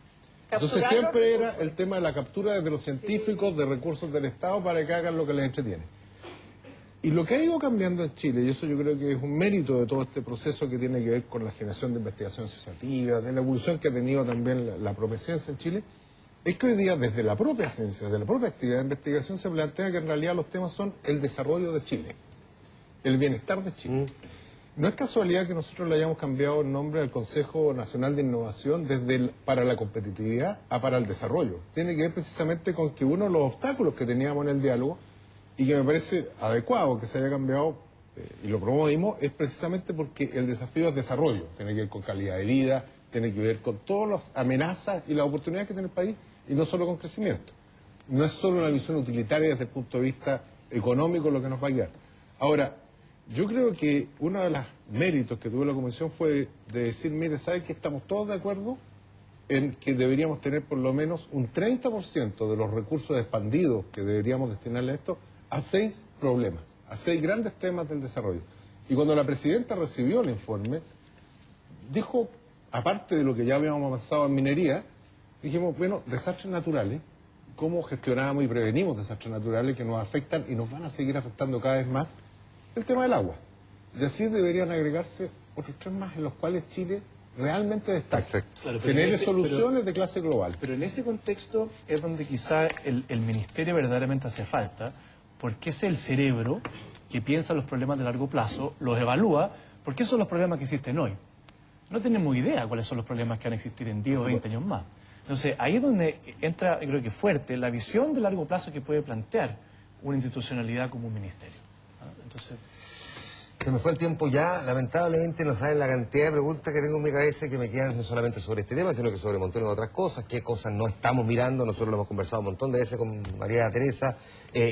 Entonces siempre era el tema de la captura desde los científicos de recursos del Estado para que hagan lo que les entretiene. Y lo que ha ido cambiando en Chile, y eso yo creo que es un mérito de todo este proceso que tiene que ver con la generación de investigación asociativa, de la evolución que ha tenido también la propia ciencia en Chile, es que hoy día desde la propia ciencia, desde la propia actividad de investigación se plantea que en realidad los temas son el desarrollo de Chile, el bienestar de Chile. No es casualidad que nosotros le hayamos cambiado el nombre al Consejo Nacional de Innovación para la competitividad a para el desarrollo. Tiene que ver precisamente con que uno de los obstáculos que teníamos en el diálogo, y que me parece adecuado que se haya cambiado, y lo promovimos, es precisamente porque el desafío es desarrollo. Tiene que ver con calidad de vida, tiene que ver con todas las amenazas y las oportunidades que tiene el país, y no solo con crecimiento. No es solo una visión utilitaria desde el punto de vista económico lo que nos va a guiar. Ahora, yo creo que uno de los méritos que tuvo la Comisión fue de decir: mire, ¿sabe que estamos todos de acuerdo en que deberíamos tener por lo menos un 30% de los recursos expandidos que deberíamos destinarle a esto a 6 problemas, a 6 grandes temas del desarrollo? Y cuando la presidenta recibió el informe, dijo, aparte de lo que ya habíamos avanzado en minería, dijimos: bueno, desastres naturales, ¿cómo gestionamos y prevenimos desastres naturales que nos afectan y nos van a seguir afectando cada vez más? El tema del agua. Y así deberían agregarse otros 3 más en los cuales Chile realmente destaca. Claro, tener soluciones de clase global. Pero en ese contexto es donde quizá el ministerio verdaderamente hace falta, porque es el cerebro que piensa los problemas de largo plazo, los evalúa, porque esos son los problemas que existen hoy. No tenemos idea cuáles son los problemas que van a existir en 10 o 20 años más. Entonces, ahí es donde entra, yo creo que fuerte, la visión de largo plazo que puede plantear una institucionalidad como un ministerio. Entonces... Se me fue el tiempo ya, lamentablemente no saben la cantidad de preguntas que tengo en mi cabeza que me quedan no solamente sobre este tema, sino que sobre montones de otras cosas, qué cosas no estamos mirando, nosotros lo hemos conversado un montón de veces con María Teresa,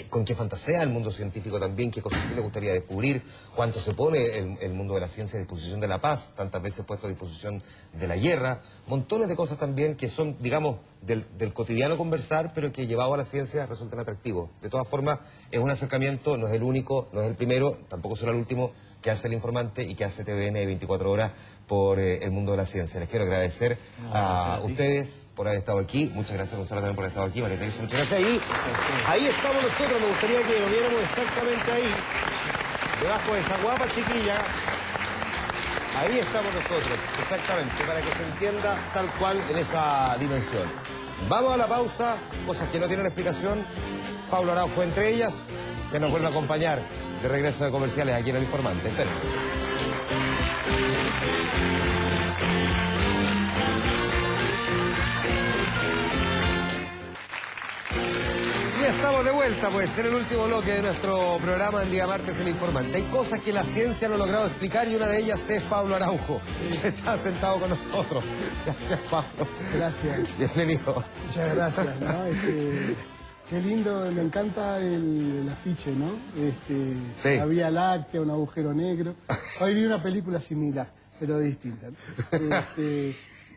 con qué fantasea el mundo científico también, qué cosas sí le gustaría descubrir, cuánto se pone el mundo de la ciencia a disposición de la paz, tantas veces puesto a disposición de la guerra, montones de cosas también que son, digamos, del cotidiano conversar, pero que llevado a la ciencia resultan atractivos. De todas formas, es un acercamiento, no es el único, no es el primero, tampoco será el último que hace El Informante y que hace TVN 24 horas por el mundo de la ciencia. Les quiero agradecer a ustedes por haber estado aquí. Muchas gracias, Gonzalo, también por haber estado aquí. María Teresa, muchas gracias. Y ahí estamos nosotros. Me gustaría que lo viéramos exactamente ahí, debajo de esa guapa chiquilla. Ahí estamos nosotros, exactamente, para que se entienda tal cual en esa dimensión. Vamos a la pausa, cosas que no tienen explicación. Pablo Araujo entre ellas, que nos vuelve a acompañar de regreso de comerciales aquí en El Informante. Espérense. Y estamos de vuelta, pues, en el último bloque de nuestro programa en Día Martes El Informante. Hay cosas que la ciencia no ha logrado explicar y una de ellas es Pablo Araujo, que está sentado con nosotros. Gracias, Pablo. Gracias. Bienvenido. Muchas gracias, ¿no? Qué lindo, me encanta el afiche, ¿no? Sí. La Vía Láctea, un agujero negro. Hoy vi una película similar, pero distinta, ¿no?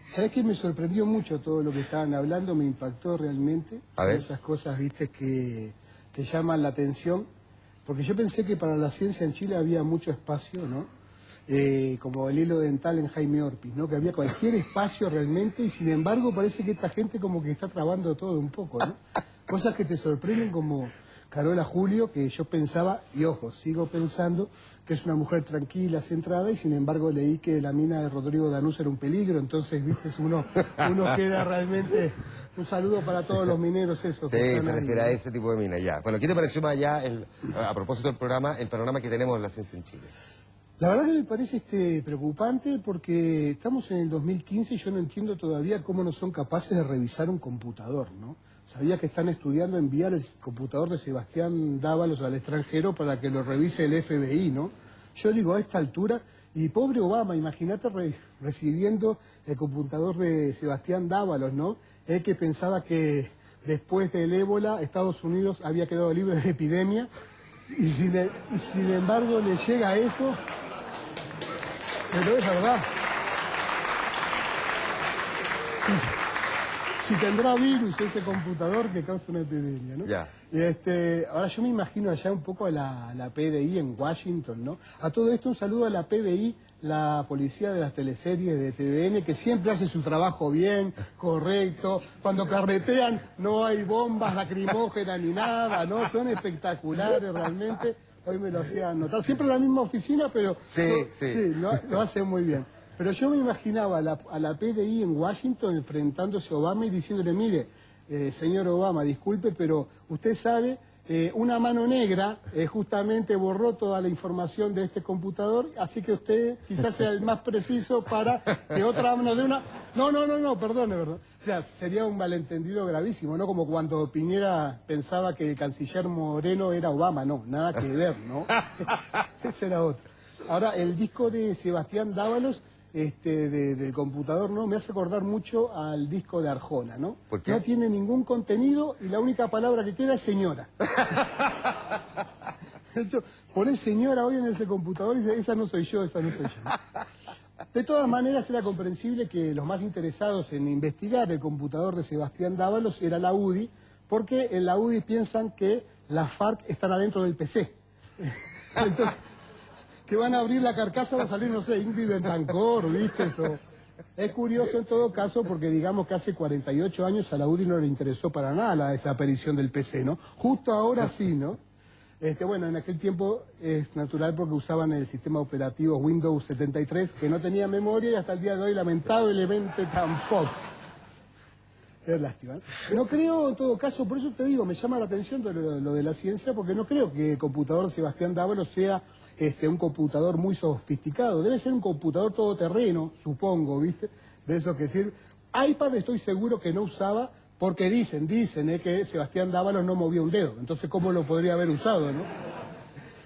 ¿Sabés qué? Me sorprendió mucho todo lo que estaban hablando, me impactó realmente. A ver. Esas cosas, viste, que llaman la atención. Porque yo pensé que para la ciencia en Chile había mucho espacio, ¿no? Como el hilo dental en Jaime Orpis, ¿no? Que había cualquier espacio realmente y sin embargo parece que esta gente como que está trabando todo un poco, ¿no? Cosas que te sorprenden como Carola Julio, que yo pensaba, y ojo, sigo pensando que es una mujer tranquila, centrada, y sin embargo leí que la mina de Rodrigo Danús era un peligro, entonces, viste, uno queda realmente... Un saludo para todos los mineros, eso. Sí, se refiere a ese tipo de mina, ya. Bueno, ¿qué te pareció más allá, a propósito del programa, el panorama que tenemos en la ciencia en Chile? La verdad que me parece preocupante porque estamos en el 2015 y yo no entiendo todavía cómo no son capaces de revisar un computador, ¿no? Sabía que están estudiando enviar el computador de Sebastián Dávalos al extranjero para que lo revise el FBI, ¿no? Yo digo, a esta altura, y pobre Obama, imagínate recibiendo el computador de Sebastián Dávalos, ¿no? Él que pensaba que después del ébola Estados Unidos había quedado libre de epidemia y sin embargo le llega eso, pero es verdad. Si tendrá virus ese computador que causa una epidemia, ¿no? Ya. Ahora yo me imagino allá un poco a la PDI en Washington, ¿no? A todo esto un saludo a la PBI, la policía de las teleseries de TVN, que siempre hace su trabajo bien, correcto. Cuando carretean no hay bombas lacrimógenas ni nada, ¿no? Son espectaculares realmente. Hoy me lo hacían notar. Siempre en la misma oficina, pero sí, lo hacen muy bien. Pero yo me imaginaba a la PDI en Washington enfrentándose a Obama y diciéndole, mire, señor Obama, disculpe, pero usted sabe, una mano negra justamente borró toda la información de este computador, así que usted quizás sea el más preciso para que otra mano de una... No, perdone, ¿verdad? O sea, sería un malentendido gravísimo, ¿no? Como cuando Piñera pensaba que el canciller Moreno era Obama, no, nada que ver, ¿no? Ese era otro. Ahora, el disco de Sebastián Dávalos... del computador, ¿no? Me hace acordar mucho al disco de Arjona, ¿no? ¿Por qué? No tiene ningún contenido y la única palabra que queda es señora. Ponés señora hoy en ese computador y dice, esa no soy yo, esa no soy yo. De todas maneras, era comprensible que los más interesados en investigar el computador de Sebastián Dávalos era la UDI, porque en la UDI piensan que las FARC están adentro del PC. Entonces... que van a abrir la carcasa, va a salir, no sé, Ingrid Betancourt, ¿viste? Eso. Es curioso en todo caso porque digamos que hace 48 años a la UDI no le interesó para nada la desaparición del PC, ¿no? Justo ahora sí, ¿no? Bueno, en aquel tiempo es natural porque usaban el sistema operativo Windows 73, que no tenía memoria y hasta el día de hoy lamentablemente tampoco. Es lástima, ¿no? No creo, en todo caso, por eso te digo, me llama la atención lo de la ciencia, porque no creo que el computador de Sebastián Dávalos sea un computador muy sofisticado. Debe ser un computador todoterreno, supongo, ¿viste? De eso que decir. iPad estoy seguro que no usaba, porque dicen que Sebastián Dávalos no movía un dedo. Entonces, ¿cómo lo podría haber usado, no?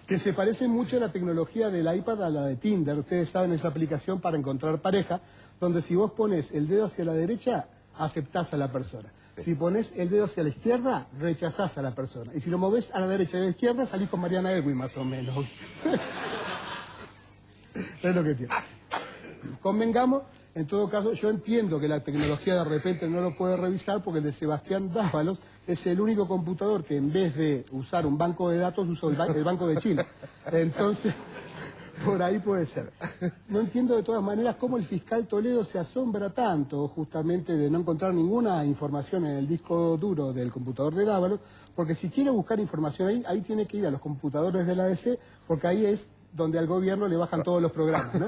Que se parece mucho la tecnología del iPad a la de Tinder. Ustedes saben esa aplicación para encontrar pareja, donde si vos pones el dedo hacia la derecha, aceptás a la persona. Sí. Si pones el dedo hacia la izquierda, rechazás a la persona. Y si lo movés a la derecha y a la izquierda, salís con Mariana Elwin, más o menos. Es lo que tiene. Convengamos, en todo caso, yo entiendo que la tecnología de repente no lo puede revisar porque el de Sebastián Dávalos es el único computador que en vez de usar un banco de datos usa el Banco de Chile. Entonces, Por ahí puede ser. No entiendo de todas maneras cómo el fiscal Toledo se asombra tanto justamente de no encontrar ninguna información en el disco duro del computador de Dávalos, porque si quiere buscar información ahí tiene que ir a los computadores de la ADC, porque ahí es donde al gobierno le bajan todos los programas, ¿no?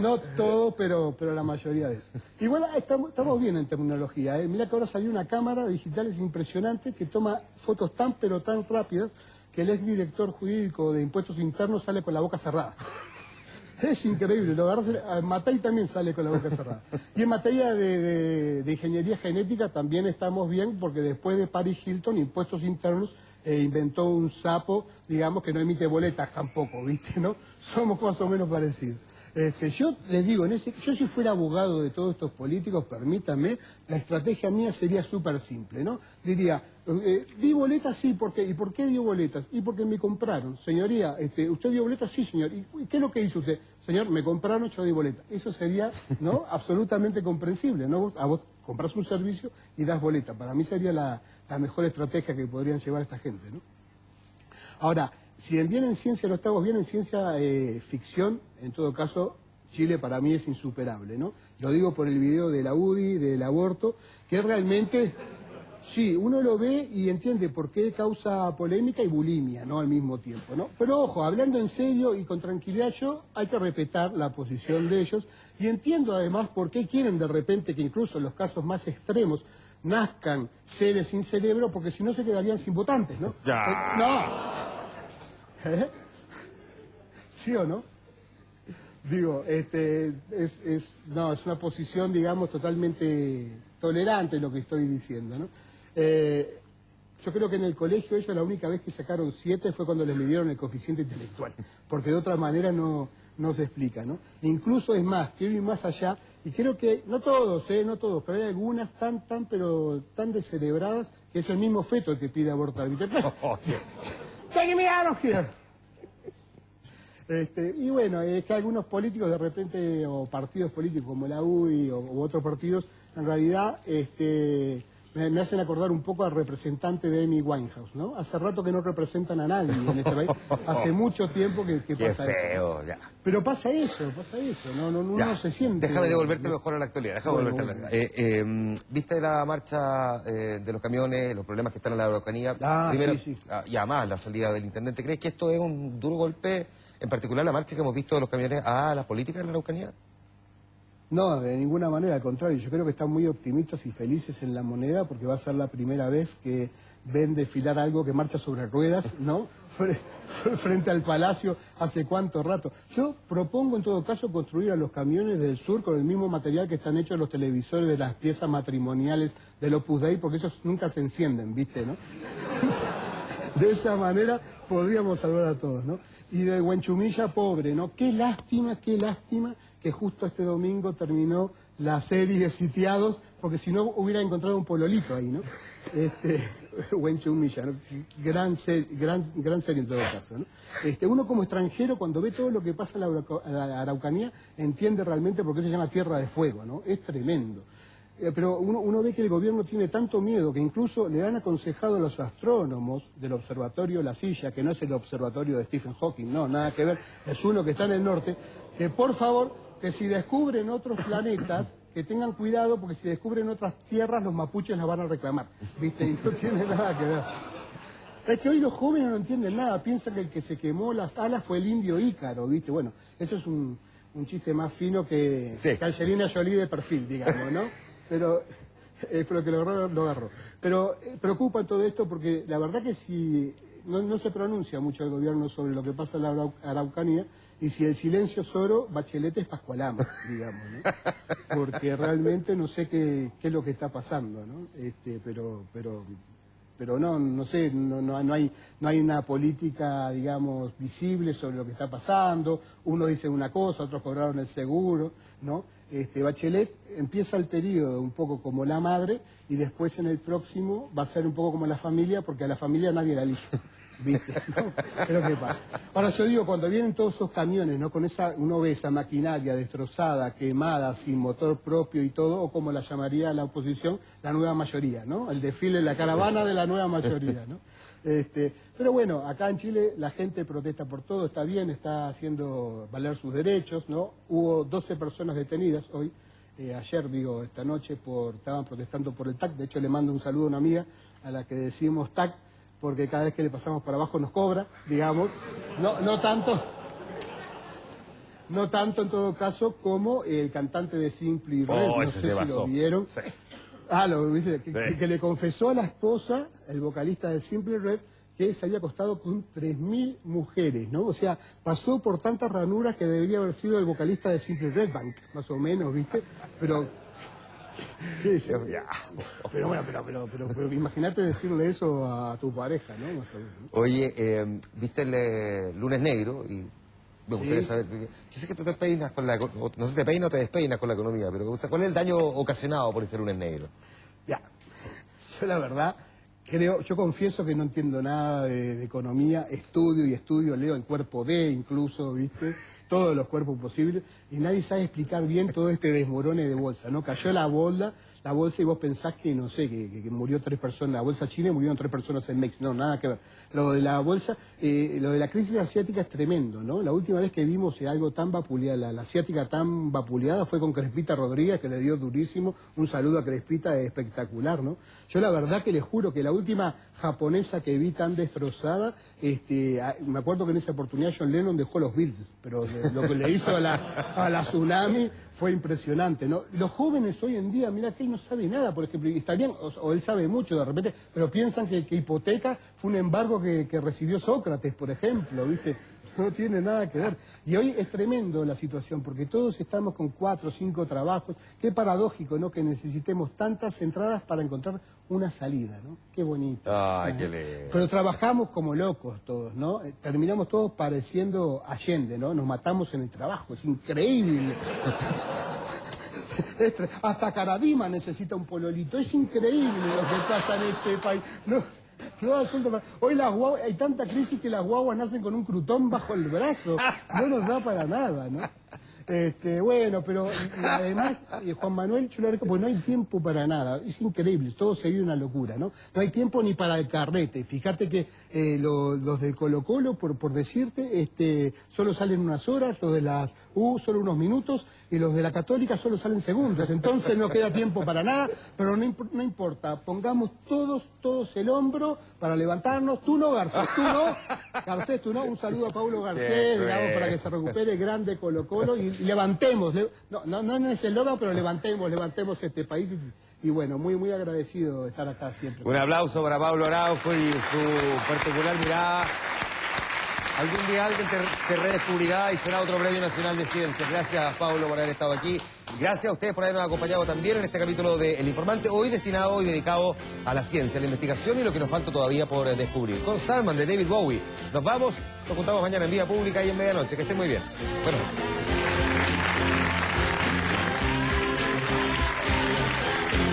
No todo, pero la mayoría de eso. Igual estamos bien en terminología, ¿eh? Mirá que ahora salió una cámara digital, es impresionante, que toma fotos tan pero tan rápidas que el exdirector jurídico de Impuestos Internos sale con la boca cerrada. Es increíble, lo agarras, Matei también sale con la boca cerrada. Y en materia de ingeniería genética también estamos bien, porque después de Paris Hilton, Impuestos Internos inventó un sapo, digamos, que no emite boletas tampoco, ¿viste? ¿No? Somos más o menos parecidos. Yo les digo, yo si fuera abogado de todos estos políticos, permítanme, la estrategia mía sería súper simple, ¿no? Diría, di boletas, sí, ¿por qué? ¿Y por qué dio boletas? Y porque me compraron. Señoría, ¿usted dio boletas? Sí, señor. ¿Y qué es lo que hizo usted? Señor, me compraron, yo di boletas. Eso sería, ¿no? Absolutamente comprensible, ¿no? A vos compras un servicio y das boleta. Para mí sería la mejor estrategia que podrían llevar esta gente, ¿no? Ahora, si bien en ciencia lo estamos bien, en ciencia ficción, en todo caso, Chile para mí es insuperable, ¿no? Lo digo por el video de la UDI, del aborto, que realmente, sí, uno lo ve y entiende por qué causa polémica y bulimia, ¿no? Al mismo tiempo, ¿no? Pero ojo, hablando en serio y con tranquilidad, hay que respetar la posición de ellos y entiendo además por qué quieren de repente que incluso en los casos más extremos nazcan seres sin cerebro, porque si no se quedarían sin votantes, ¿no? No. ¿Sí o no? Digo, es una posición, digamos, totalmente tolerante lo que estoy diciendo, ¿no? Yo creo que en el colegio ellos la única vez que sacaron 7 fue cuando les midieron el coeficiente intelectual, porque de otra manera no se explica, ¿no? Incluso es más, quiero ir más allá, y creo que, no todos, pero hay algunas pero tan descerebradas que es el mismo feto el que pide abortar, ¿viste? Take me out of here. Y bueno, es que algunos políticos de repente, o partidos políticos como la UDI u otros partidos, en realidad me hacen acordar un poco al representante de Amy Winehouse, ¿no? Hace rato que no representan a nadie en este país, hace mucho tiempo que pasa feo, eso. Ya. Pero pasa eso, uno se siente... Déjame devolverte mejor a la actualidad, ¿viste la marcha de los camiones, los problemas que están en la Araucanía? Primero, sí. Y además la salida del intendente, ¿crees que esto es un duro golpe, en particular la marcha que hemos visto de los camiones a las políticas de la Araucanía? No, de ninguna manera, al contrario, yo creo que están muy optimistas y felices en La Moneda porque va a ser la primera vez que ven desfilar algo que marcha sobre ruedas, ¿no? Frente al Palacio, ¿hace cuánto rato? Yo propongo en todo caso construir a los camiones del sur con el mismo material que están hechos los televisores de las piezas matrimoniales del Opus Dei, porque esos nunca se encienden, ¿viste, no? De esa manera podríamos salvar a todos, ¿no? Y de Huenchumilla, pobre, ¿no? Qué lástima que justo este domingo terminó la serie de Sitiados, porque si no hubiera encontrado un pololito ahí, ¿no? Huenchumilla, ¿no? Gran serie en todo caso, ¿no? Uno como extranjero, cuando ve todo lo que pasa en la Araucanía, entiende realmente por qué se llama Tierra de Fuego, ¿no? Es tremendo. Pero uno ve que el gobierno tiene tanto miedo que incluso le han aconsejado a los astrónomos del observatorio La Silla, que no es el observatorio de Stephen Hawking, no, nada que ver, es uno que está en el norte, que por favor, que si descubren otros planetas, que tengan cuidado, porque si descubren otras tierras, los mapuches las van a reclamar, ¿viste? Y no tiene nada que ver. Es que hoy los jóvenes no entienden nada, piensan que el que se quemó las alas fue el indio Ícaro, ¿viste? Bueno, eso es un chiste más fino que Angelina Jolie de perfil, digamos, ¿no? Pero que lo agarró. Pero preocupa todo esto porque la verdad que si no se pronuncia mucho el gobierno sobre lo que pasa en la Araucanía, y si el silencio es oro, Bachelet es Pascualama, digamos, ¿no? Porque realmente no sé qué es lo que está pasando, ¿no? Pero no sé, no hay una política, digamos, visible sobre lo que está pasando. Unos dicen una cosa, otros cobraron el seguro, ¿no? Bachelet empieza el periodo un poco como la madre y después en el próximo va a ser un poco como la familia, porque a la familia nadie la elige, ¿viste? ¿No? Es lo que pasa. Ahora yo digo, cuando vienen todos esos camiones, ¿no? Con esa, uno ve esa maquinaria destrozada, quemada, sin motor propio y todo, o como la llamaría la oposición, la nueva mayoría, ¿no? El desfile, la caravana de la nueva mayoría, ¿no? Pero bueno, acá en Chile la gente protesta por todo, está bien, está haciendo valer sus derechos, ¿no? Hubo 12 personas detenidas hoy, ayer, digo, esta noche, estaban protestando por el TAC. De hecho, le mando un saludo a una amiga a la que decimos TAC, porque cada vez que le pasamos para abajo nos cobra, digamos. No tanto en todo caso como el cantante de Simply Red, no sé si lo vieron. Sí. Lo viste, que le confesó a la esposa, el vocalista de Simply Red, que se había acostado con 3.000 mujeres, ¿no? O sea, pasó por tantas ranuras que debería haber sido el vocalista de Simply Red Bank, más o menos, ¿viste? Pero... ¿qué dice? Pero bueno, pero imagínate decirle eso a tu pareja, ¿no? Más o menos, ¿no? Oye, ¿viste el Lunes Negro? Y me gustaría saber, yo sé que tú te peinas con la... No sé si te peinas o te despeinas con la economía, pero me gusta, ¿cuál es el daño ocasionado por ese Lunes Negro? Yo la verdad... yo confieso que no entiendo nada de economía, estudio, leo el cuerpo D incluso, ¿viste? Todos los cuerpos posibles, y nadie sabe explicar bien todo este desmorone de bolsa, ¿no? Cayó la bolsa y vos pensás que, no sé, que murió 3 personas, la bolsa china y murieron 3 personas en México, no, nada que ver. Lo de la bolsa, lo de la crisis asiática es tremendo, ¿no? La última vez que vimos algo tan vapuleada, la asiática tan vapuleada fue con Crespita Rodríguez, que le dio durísimo, un saludo a Crespita, espectacular, ¿no? Yo la verdad que les juro que la última japonesa que vi tan destrozada, me acuerdo que en esa oportunidad John Lennon dejó los Beatles, pero lo que le hizo a la tsunami fue impresionante, ¿no? Los jóvenes hoy en día, mira que él no sabe nada, por ejemplo, y está bien, o él sabe mucho de repente, pero piensan que hipoteca fue un embargo que recibió Sócrates, por ejemplo, ¿viste? No tiene nada que ver. Y hoy es tremendo la situación, porque todos estamos con 4 o 5 trabajos. Qué paradójico, ¿no? Que necesitemos tantas entradas para encontrar una salida, ¿no? Qué bonito. Ay, qué lindo. Pero trabajamos como locos todos, ¿no? Terminamos todos pareciendo Allende, ¿no? Nos matamos en el trabajo, es increíble. Hasta Caradima necesita un pololito. Es increíble lo que pasa en este país. No, hoy las guaguas, hay tanta crisis que las guaguas nacen con un crutón bajo el brazo. No nos da para nada, ¿no? Bueno, pero además, Juan Manuel, yo le agradezco, porque no hay tiempo para nada. Es increíble, todo se vive una locura, ¿no? No hay tiempo ni para el carrete. Fíjate que los del Colo-Colo, por decirte, solo salen unas horas, los de las U solo unos minutos, y los de la Católica solo salen segundos. Entonces no queda tiempo para nada, pero no importa. Pongamos todos el hombro para levantarnos. Tú no, Garcés, tú no. Garcés, tú no. Un saludo a Paulo Garcés, digamos, para que se recupere grande Colo-Colo y levantemos, no en ese eslogan, pero levantemos este país y bueno, muy agradecido de estar acá siempre. Un aplauso para Pablo Araujo y su particular mirada. Algún día alguien te redescubrirá y será otro Premio Nacional de Ciencias. Gracias, Pablo, por haber estado aquí. Gracias a ustedes por habernos acompañado también en este capítulo de El Informante, hoy destinado y dedicado a la ciencia, a la investigación y lo que nos falta todavía por descubrir. Con Starman de David Bowie. Nos vamos, nos juntamos mañana en Vía Pública y en Medianoche. Que estén muy bien. Bueno.